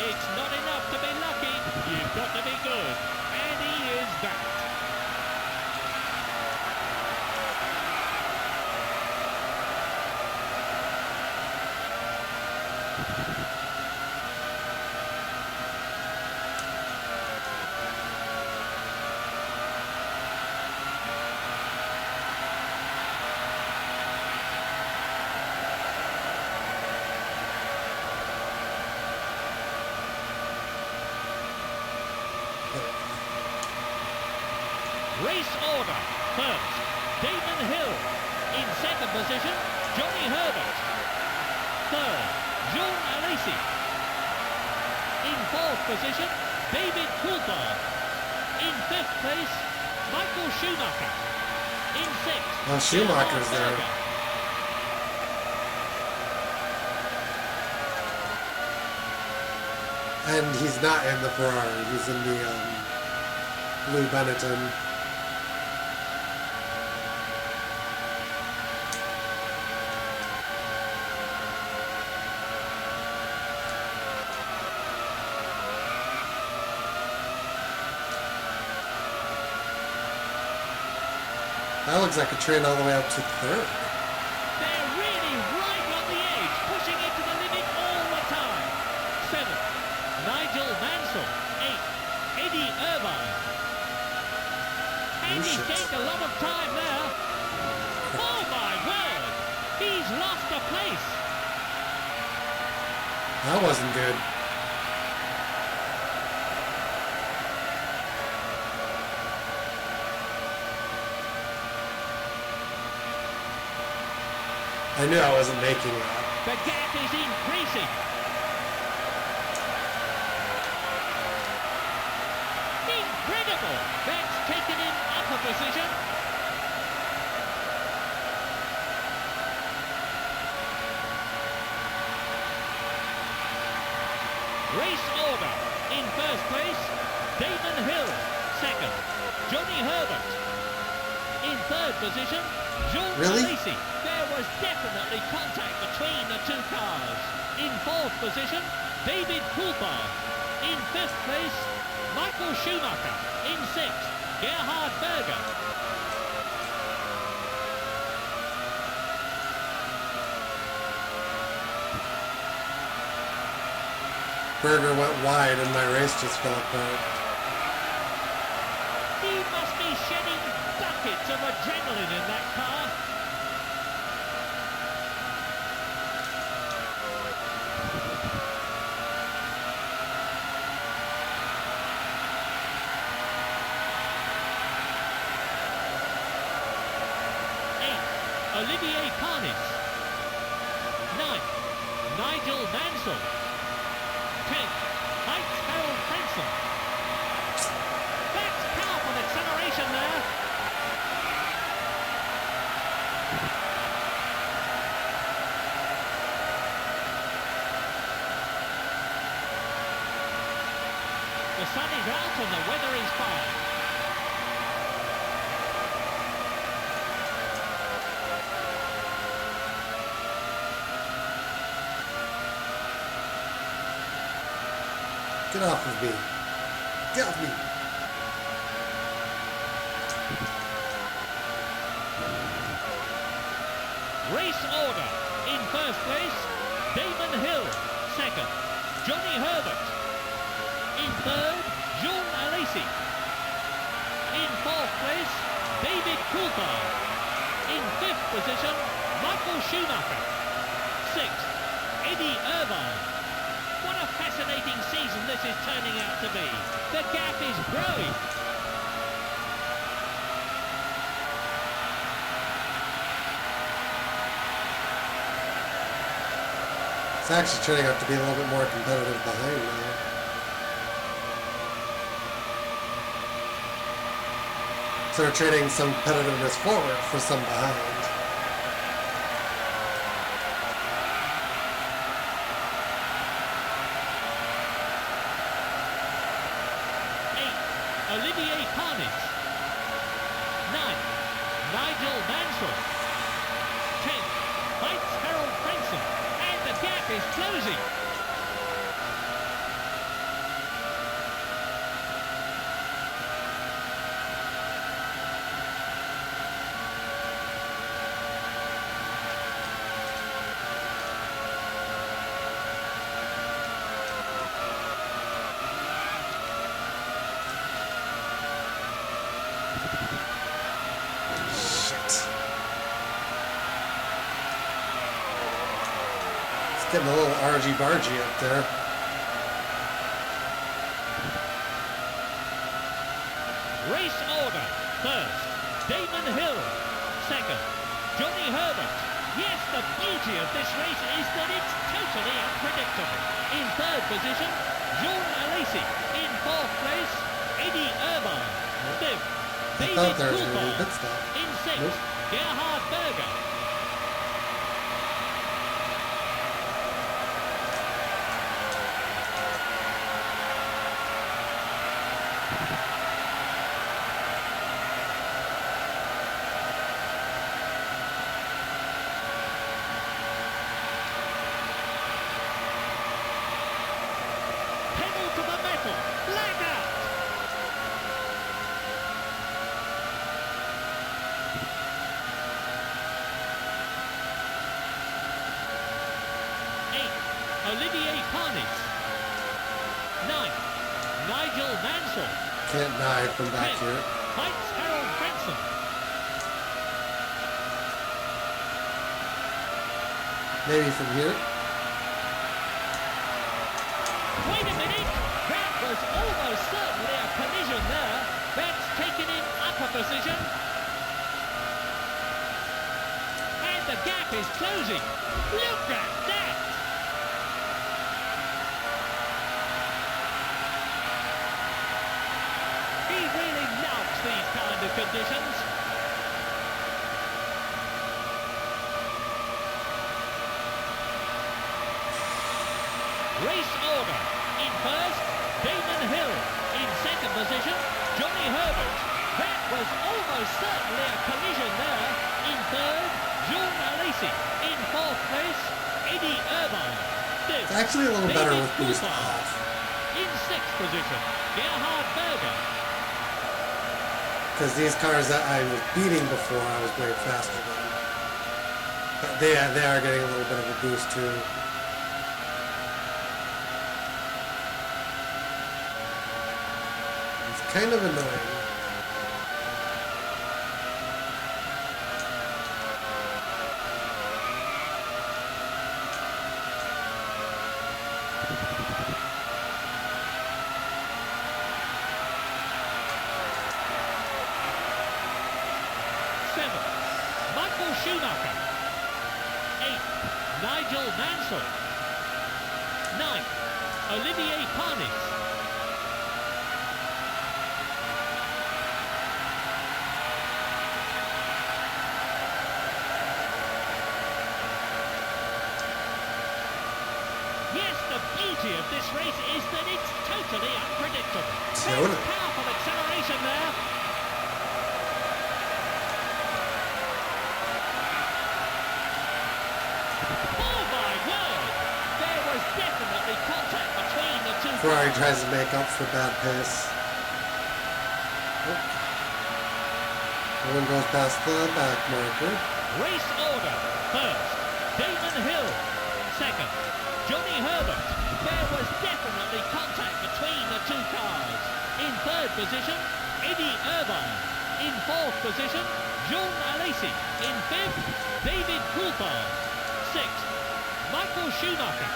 It's not enough to be lucky, you've got to be good. And he is that. Race order. First, Damon Hill. In second position, Johnny Herbert. Third, John Alesi. In fourth position, David Coulthard. In fifth place, Michael Schumacher. In sixth, Oh, Schumacher's Gerhard there. Berger. And he's not in the Ferrari. He's in the blue Benetton. That looks like a train all the way up to third. They're really right on the edge, pushing it to the limit all the time. 7, Nigel Mansell. 8, Eddie Irvine. And he's shit. gained a lot of time there. Oh my word! He's lost a place. That wasn't good. I knew I wasn't making it. The gap is increasing. Incredible! That's taken him up a position. Race order. In first place, Damon Hill. Second, Johnny Herbert. In third position, John Really? Alesi. There was definitely contact between the two cars. In fourth position, David Coulthard. In fifth place, Michael Schumacher. In sixth, Gerhard Berger. Berger went wide and my race just fell apart. He must be shedding buckets of adrenaline in that car. Nigel Mansell. 10th, Heights Harold Frenson. That's powerful acceleration there. The sun is out and the weather is fine. Get off of me. Get off me. Race order. In first place, Damon Hill. Second, Johnny Herbert. In third, Jean Alesi. In fourth place, David Coulthard. In fifth position, Michael Schumacher. Sixth, Eddie Irvine. What a fascinating season this is turning out to be. The gap is growing. It's actually turning out to be a little bit more competitive behind now. So they're trading some competitiveness forward for some behind. Olivier Panis. 9th, Nigel Mansell. 10th, Heights Harold Frenson. And the gap is closing. Getting a little argy-bargy up there. Race order. First, Damon Hill. Second, Johnny Herbert. Yes, the beauty of this race is that it's totally unpredictable. In third position, Jean Alesi. In fourth place, Eddie Irvine. Fifth, David Coulthard. In sixth, Gerhard Berger. Olivier Panis. 9th, Nigel Mansell. Can't die from back 10th, here. Heights Harold Frenson. Maybe from here. Wait a minute! That was almost certainly a collision there. That's taken him up a position. And the gap is closing. Look at that! He really loves these kind of conditions. Race order. In first, Damon Hill. In second position, Johnny Herbert. That was almost certainly a collision there. In third, Jean Alesi. In fourth place, Eddie Irvine. Fifth, It's actually a little better David with boost Coulthard. off. In sixth position, Gerhard Berger. Because these cars that I was beating before, I was going faster than. But they are getting a little bit of a boost too. It's kind of annoying. Seventh, Michael Schumacher. Eighth, Nigel Mansell. 9th, Olivier Panis. Yes, the beauty of this race is that it's totally unpredictable. Totally. There's powerful acceleration there. Oh my word! There was definitely contact between the two Ferrari cars. tries to make up for bad pace. One goes past the back marker. Race order. First, Damon Hill. Second, Johnny Herbert. There was definitely contact between the two cars. In third position, Eddie Irvine. In fourth position, John Alesi. In fifth, David Coulthard. Sixth, Michael Schumacher.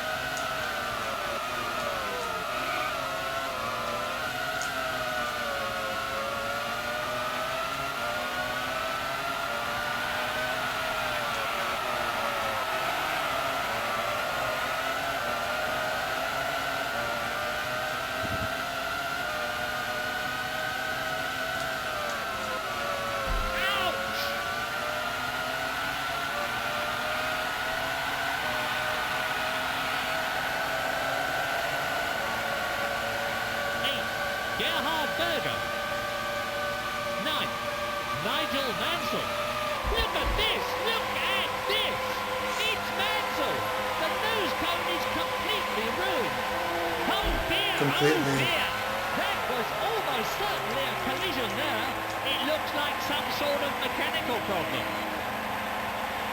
Gerhard Berger. 9th, Nigel Mansell. Look at this! Look at this! It's Mansell! The nose cone is completely ruined. Oh dear! Completely. Oh dear! That was almost certainly a collision there. It looks like some sort of mechanical problem.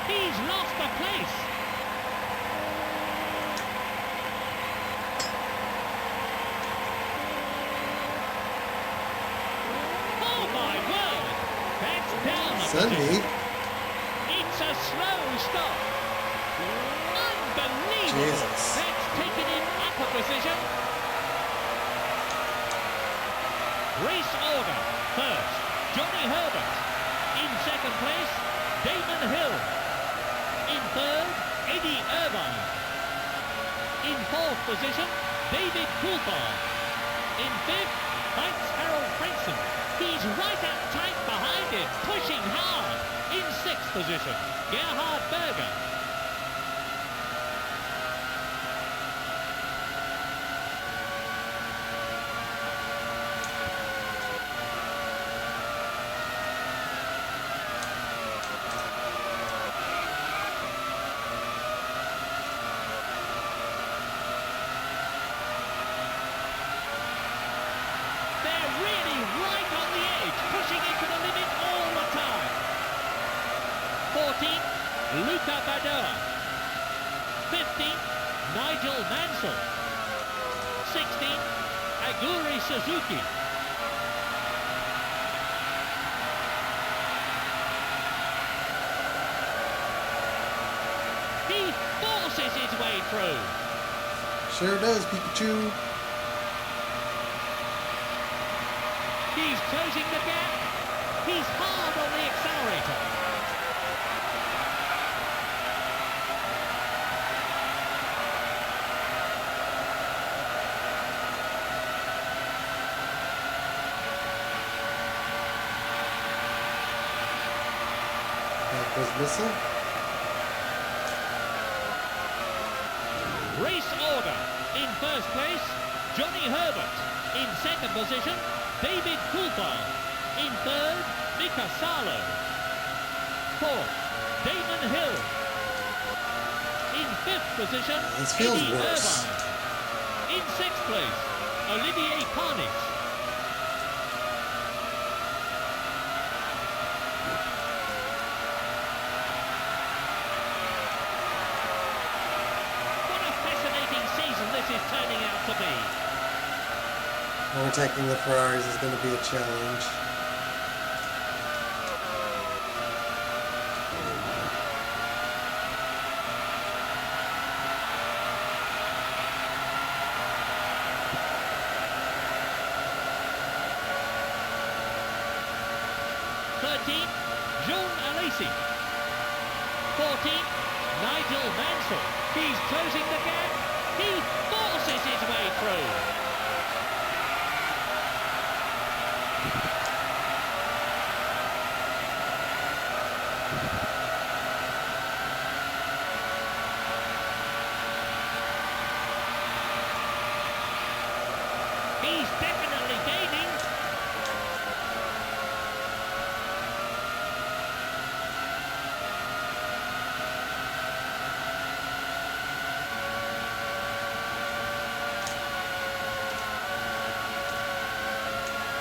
He's lost a place. Oh my word! That's down a Sunday. position. It's a slow stop. Unbelievable! Jesus. That's taken him up a position. Race order. First, Johnny Herbert. In second place, Damon Hill. In third, Eddie Irvine. In fourth position, David Coulthard. In fifth, Heinz-Harald Frentzen. He's right up tight behind him, pushing hard. In sixth position, Gerhard Berger. They're really right on the edge, pushing it to the limit all the time. 14th, Luca Badoa. 15th, Nigel Mansell. 16th, Aguri Suzuki. He forces his way through. Sure does, Pikachu. He's closing the gap. He's hard on the accelerator. That was missile. Race order. In first place, Johnny Herbert. In second position, David Coulthard. In third, Mika Salo. Fourth, Damon Hill. In fifth position, This feels Eddie worse. Irvine. In sixth place, Olivier Panis. What a fascinating season this is turning out to be. Overtaking the Ferraris is going to be a challenge. John Alesi. 14th, Nigel Mansell. He's closing the gap. He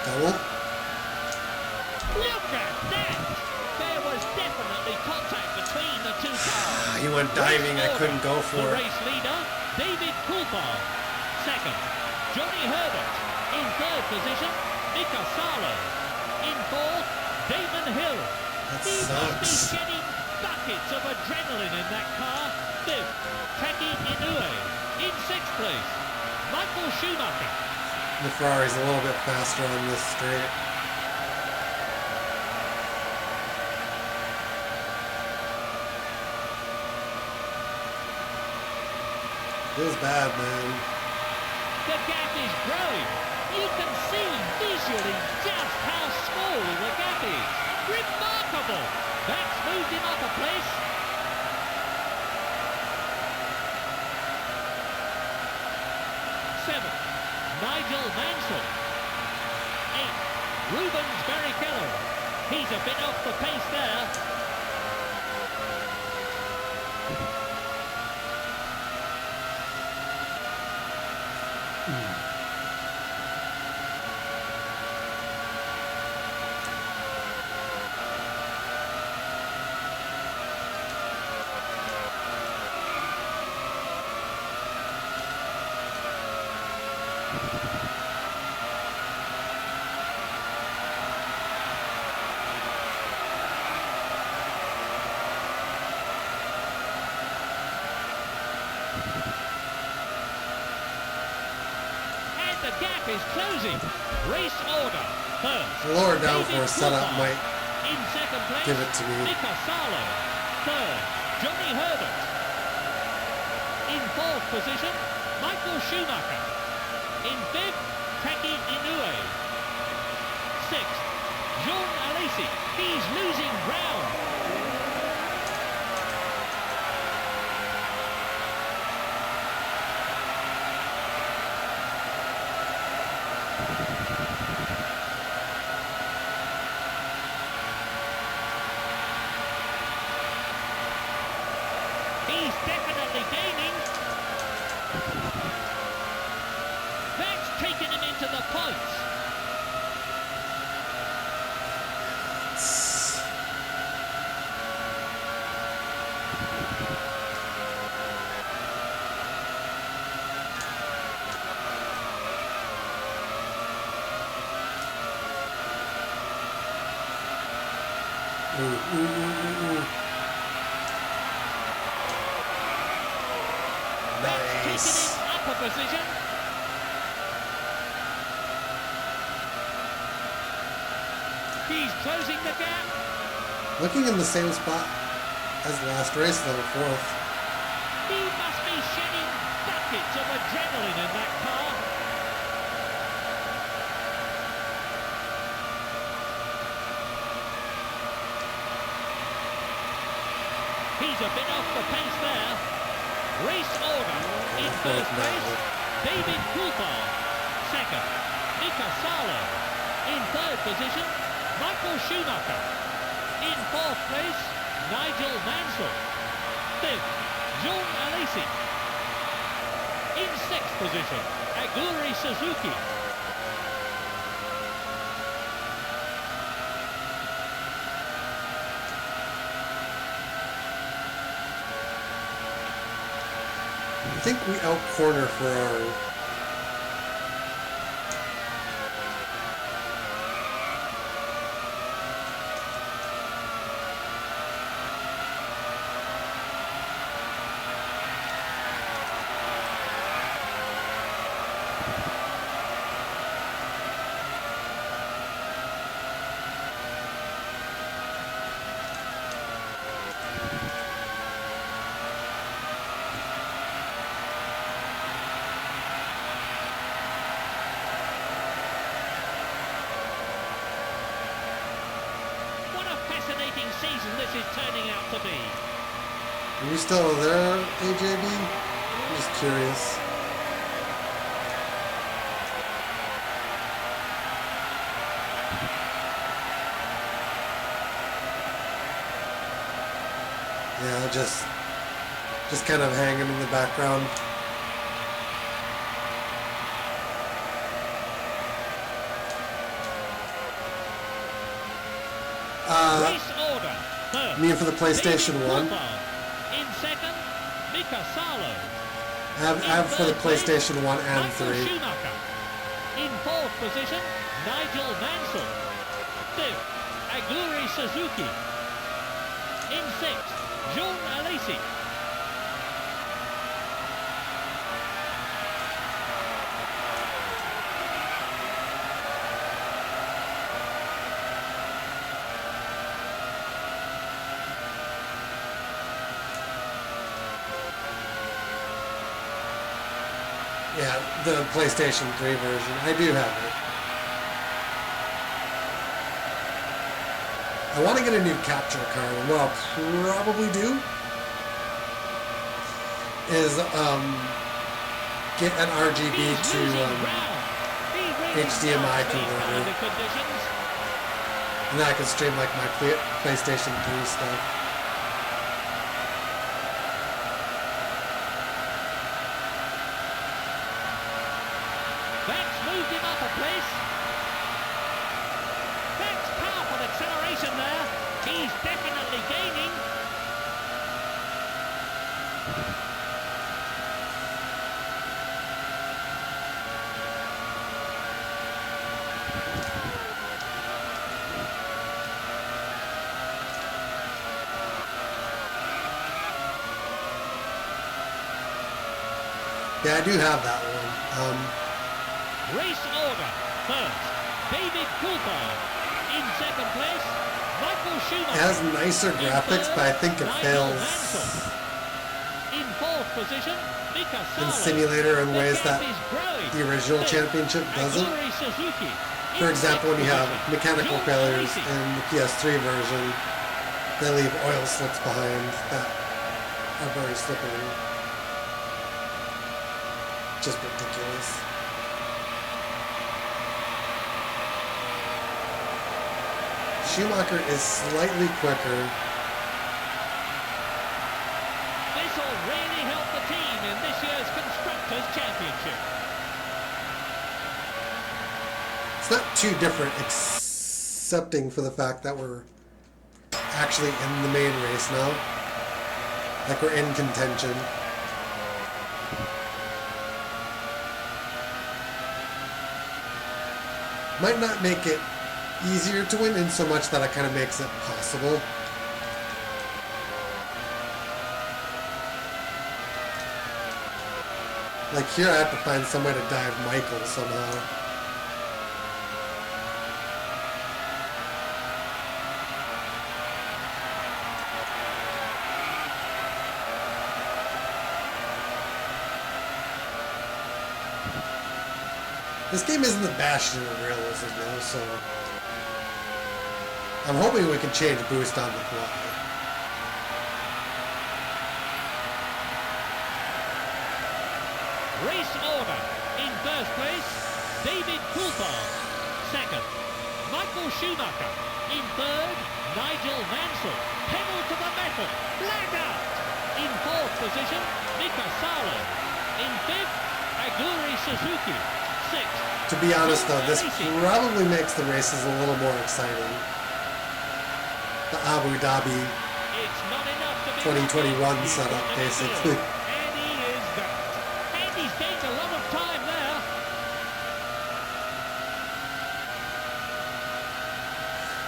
Double. Look at that! There was definitely contact between the two cars. He went diving. I couldn't go The for it. race leader, David Coulthard. Second, Johnny Herbert. In third position, Mika Salo. In fourth, Damon Hill. That He must be sucks. shedding buckets of adrenaline in that car. Fifth, Taki Inoue. In sixth place, Michael Schumacher. The Ferrari's a little bit faster on this straight. It is bad, man. The gap is growing. You can see visually just how small the gap is. Remarkable. That's moved him up a place. Seventh, Nigel Mansell. Eighth, Rubens Barrichello. He's a bit off the pace there. The gap is closing. Race order. First, The lower downforce David setup Coulthard. might In second place, give it to me. Mika Salo. Third, Johnny Herbert. In fourth position, Michael Schumacher. In fifth, Taki Inoue. Sixth, Jean Alesi. He's losing ground. He's definitely gaining. That's taken him into the points. Ooh. That's Nice. taken him up a position. He's closing the gap. Looking in the same spot as the last race, though, fourth. He must be shedding buckets of adrenaline in that car. He's a bit off the pace there. Race order. In first place, David Coulthard. Second, Mika Salo. In third position, Michael Schumacher. In fourth place, Nigel Mansell. Fifth, Jean Alesi. In sixth position, Aguri Suzuki. I think we out-corner Ferrari. What a fascinating season this is turning out to be. Are you still there, AJB? I'm just curious. Yeah, just kind of hanging in the background. Race order. Third, I mean for the PlayStation David 1. Coulthard. In second, Mika Salo. I have for the PlayStation 1 and Michael 3. Schumacher. In fourth position, Nigel Mansell. Fifth, Aguri Suzuki. In sixth, Jean Alesi. Yeah, the PlayStation 3 version. I do have it. I want to get a new capture card, and what I'll probably do is get an RGB to HDMI converter, and then I can stream like my PlayStation 3 stuff. That's moved him up a place. That's powerful acceleration there. He's definitely gaining. Yeah, I do have that one. Race order. First, David Coulthard. In second place, Michael Schumacher. It has nicer graphics, but I think it fails In fourth position, Mika Salo. in simulator in The ways gap that is growing. the original Fifth, championship doesn't. Aguri Suzuki. For In example, when you sixth have position, mechanical Jean failures Alesi. in the PS3 version, they leave oil slicks behind that are very slippery. Just ridiculous. Schumacher is slightly quicker. This will really help the team in this year's Constructors' Championship. It's not too different, excepting for the fact that we're actually in the main race now. Like we're in contention. Might not make it easier to win in so much that it kind of makes it possible. Like here I have to find some way to dive Michael somehow. This game isn't the bastion of realism though, so I'm hoping we can change boost on the fly. Race order. In first place, David Coulthard. Second, Michael Schumacher. In third, Nigel Mansell. Pedal to the metal. Blackout. In fourth position, Mika Salo. In fifth, Aguri Suzuki. Sixth. To be honest though, this Alesi. probably makes the races a little more exciting. The Abu Dhabi It's not enough to be 2021 lucky. setup, You've got to be basically. good. And he is that. And he's gained a lot of time there.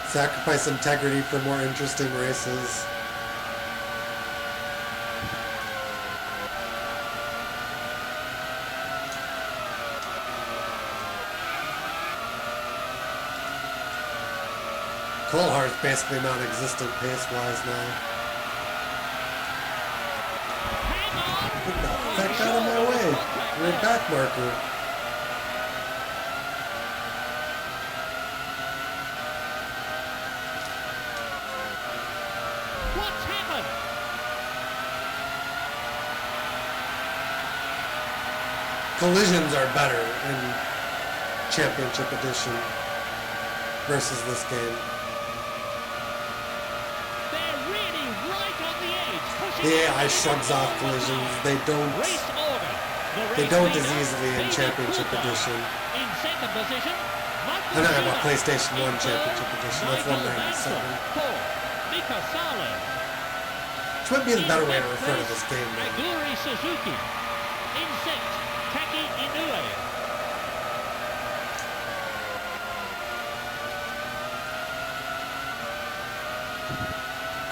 Sacrifice integrity for more interesting races. Coulthard's basically non-existent pace-wise now. Hang on. Get the heck out of my way! You're a back marker. What's happened? Collisions are better in Championship Edition versus this game. They're really right on the edge. Pushing The it AI to the shrugs off forward collisions. line. They don't. Race order. The They race don't leader, as easily in David Championship Coulthard. Edition. In second position, Michael I'm not talking about Schumacher PlayStation 1 in third, Championship Edition, Nigel F1 Mansell. 97. Fourth, Mika Salo. Which might be the In better way to fifth refer to place, this game now. Aguri Suzuki. In sixth, Taki Inoue.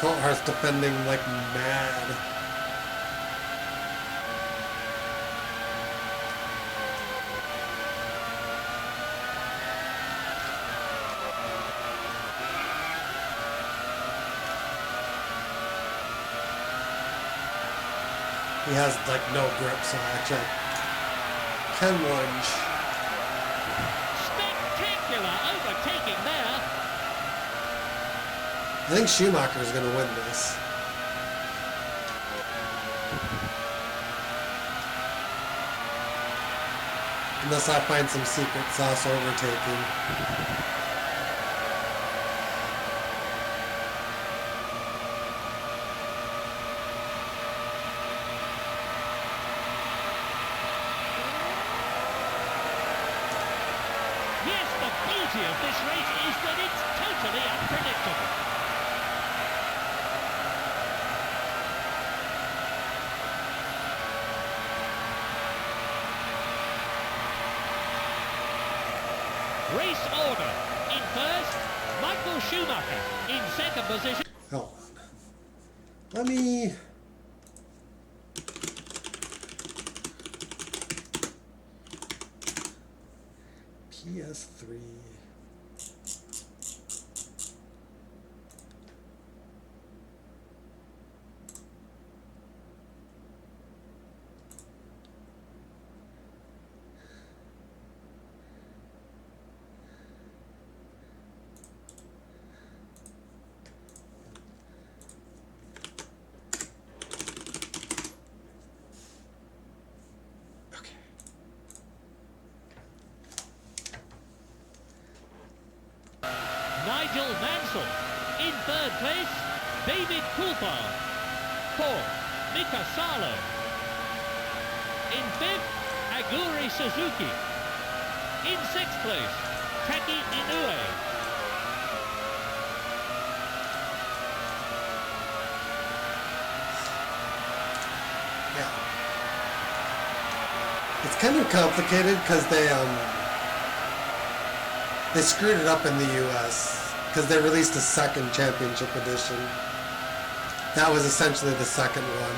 Coulthard's defending like mad. He has like no grip, so actually I can lunge. Spectacular overtaking there. I think Schumacher is going to win this. Unless I find some secret sauce overtaking. Yes, the beauty of this race is that it's totally unpredictable. Race order. In first, Michael Schumacher. In second position. Hold on. Let me... PS3... Okay. Nigel Mansell. In third place, David Coulthard. Fourth, Mika Salo. In fifth, Aguri Suzuki. In sixth place, Taki Inoue. Yeah. It's kind of complicated because they screwed it up in the US because they released a second championship edition. That was essentially the second one.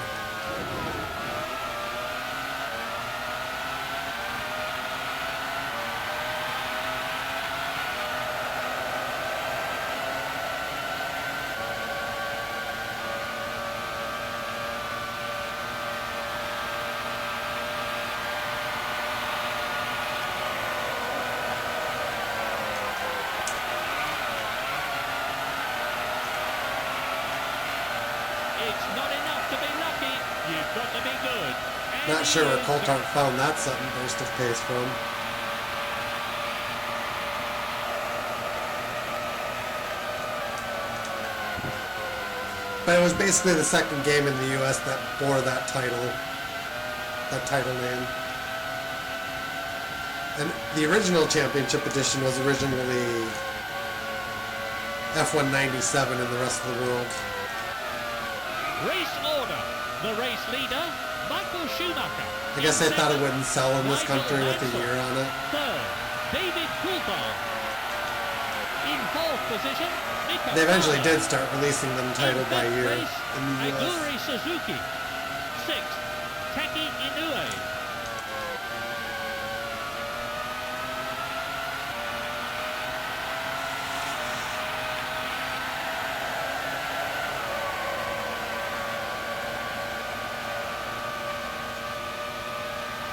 It's not enough to be lucky. You've got to be good. Not sure where Coulthard found that sudden burst of pace from. But it was basically the second game in the US that bore that title name. And the original championship edition was originally F1 97 in the rest of the world. Race order. The race leader, Michael Schumacher. I guess they thought it wouldn't sell in this country with a year on it. Third, David Coulthard. In fourth position, Mika They eventually Salo. did start releasing them title by fifth year place, in the US. Aguri Suzuki. Sixth, Taki Inoue.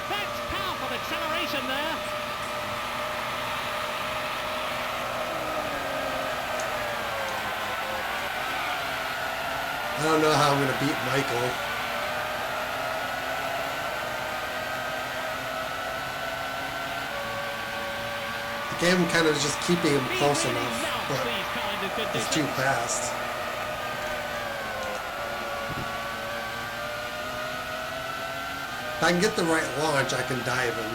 That's powerful acceleration there. I don't know how I'm going to beat Michael. The game kind of is just keeping him He close really enough, loves but these kind of conditions. it's too fast. If I can get the right launch, I can dive him.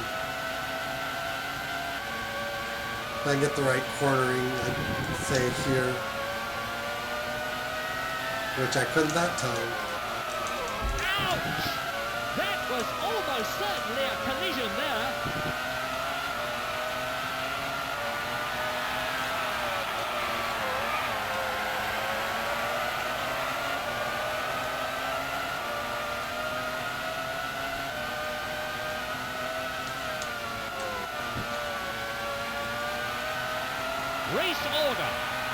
If I can get the right cornering, like say here, which I couldn't that time. Ouch! That was almost certainly a collision there. Race order.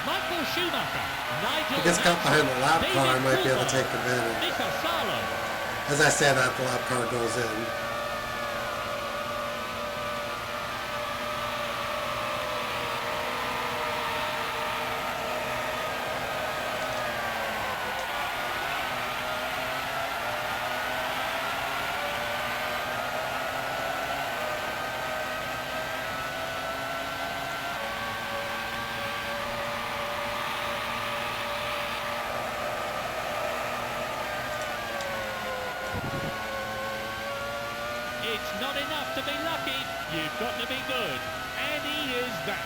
Michael Schumacher, Nigel If he gets caught behind the lap car, I might be able to take Coulthard, advantage. Mclaren. As I say that, the lap car goes in. It's not enough to be lucky, you've got to be good. And he is that.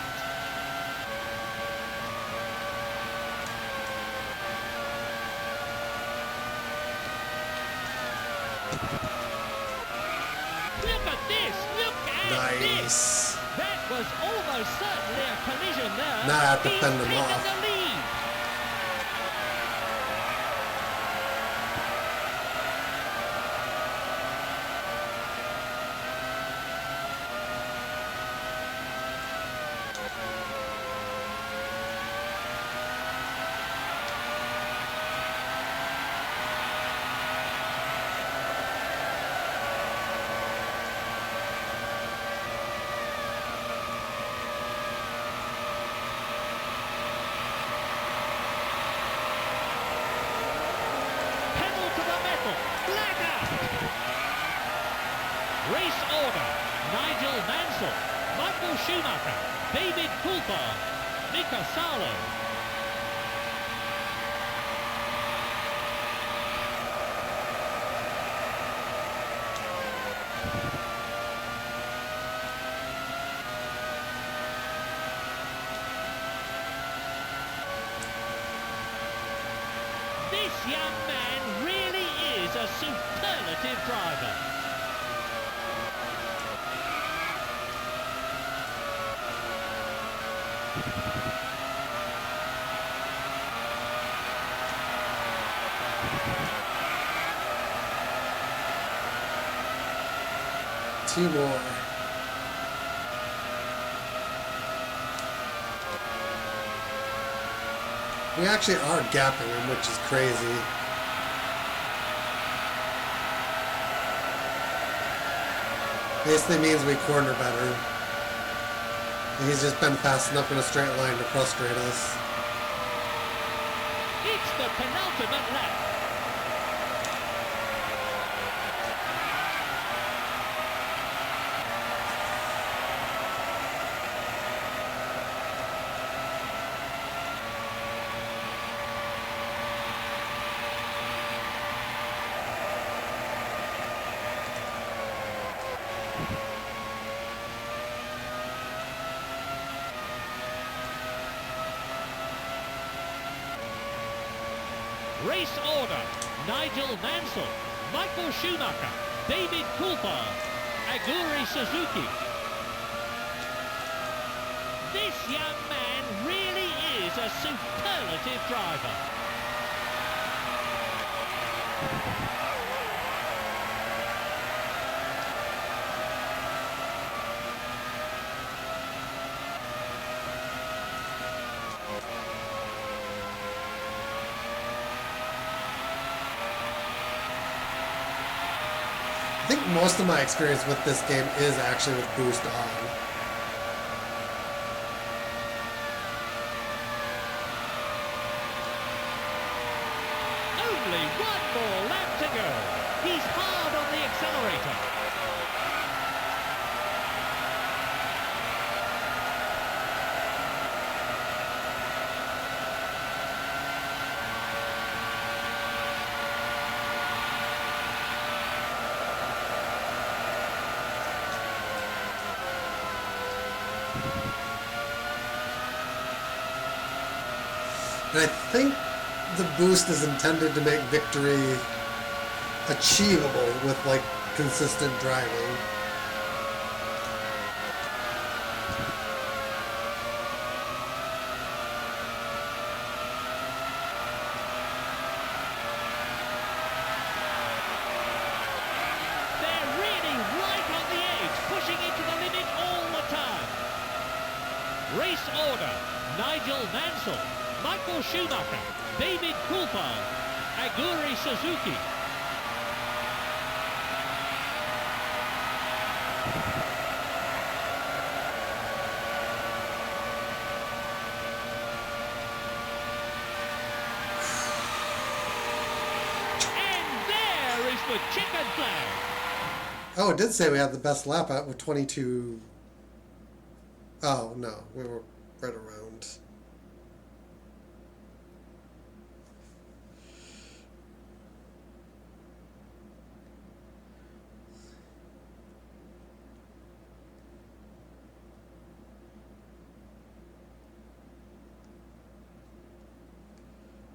Look at this! Look at this! Nice. That was almost certainly a collision there. Now I have to He's fend them taken off. the lead. Pedal to the metal. Flag out. Race order. Nigel Mansell, Michael Schumacher, David Coulthard, Mika Salo. This young man really is a superlative driver. Two more. We actually are gapping him, which is crazy. Basically means we corner better. And he's just been fast enough in a straight line to frustrate us. It's the penultimate lap. Race order. Nigel Mansell, Michael Schumacher, David Coulthard, Aguri Suzuki. This young man really is a superlative driver. I think most of my experience with this game is actually with boost on. Only one more lap to go. He's hard on the accelerator. And I think the boost is intended to make victory achievable with like consistent driving. They're really right on the edge, pushing it to the limit all the time. Race order: Nigel Mansell, Michael Schumacher, David Coulthard, Aguri Suzuki. And there is the chicken flag. Oh, it did say we had the best lap out with 22. Oh, no. We were right around.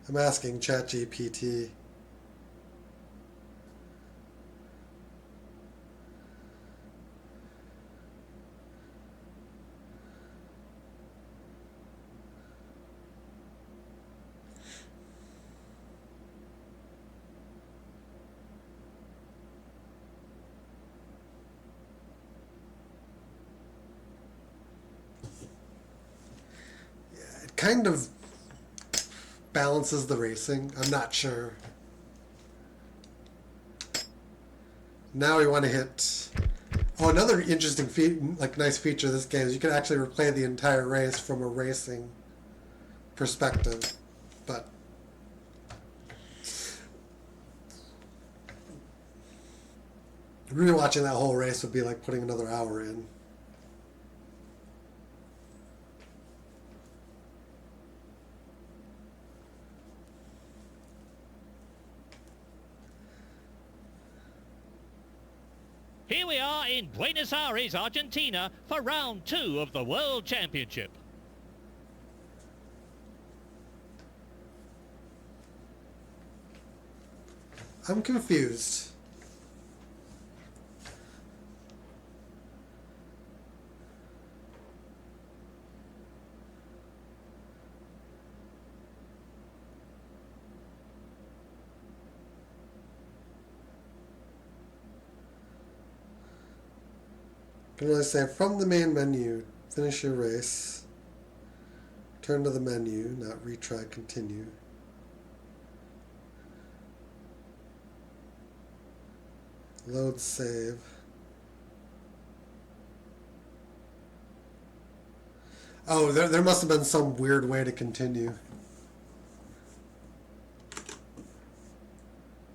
I'm asking ChatGPT. It kind of balances the racing. I'm not sure. Now we want to hit... Oh, another interesting nice feature of this game is you can actually replay the entire race from a racing perspective. But rewatching that whole race would be like putting another hour in. Here we are in Buenos Aires, Argentina, for round 2 of the World Championship. I'm confused. Can only say from the main menu, finish your race, turn to the menu, not retry, continue. Load save. Oh, there must have been some weird way to continue.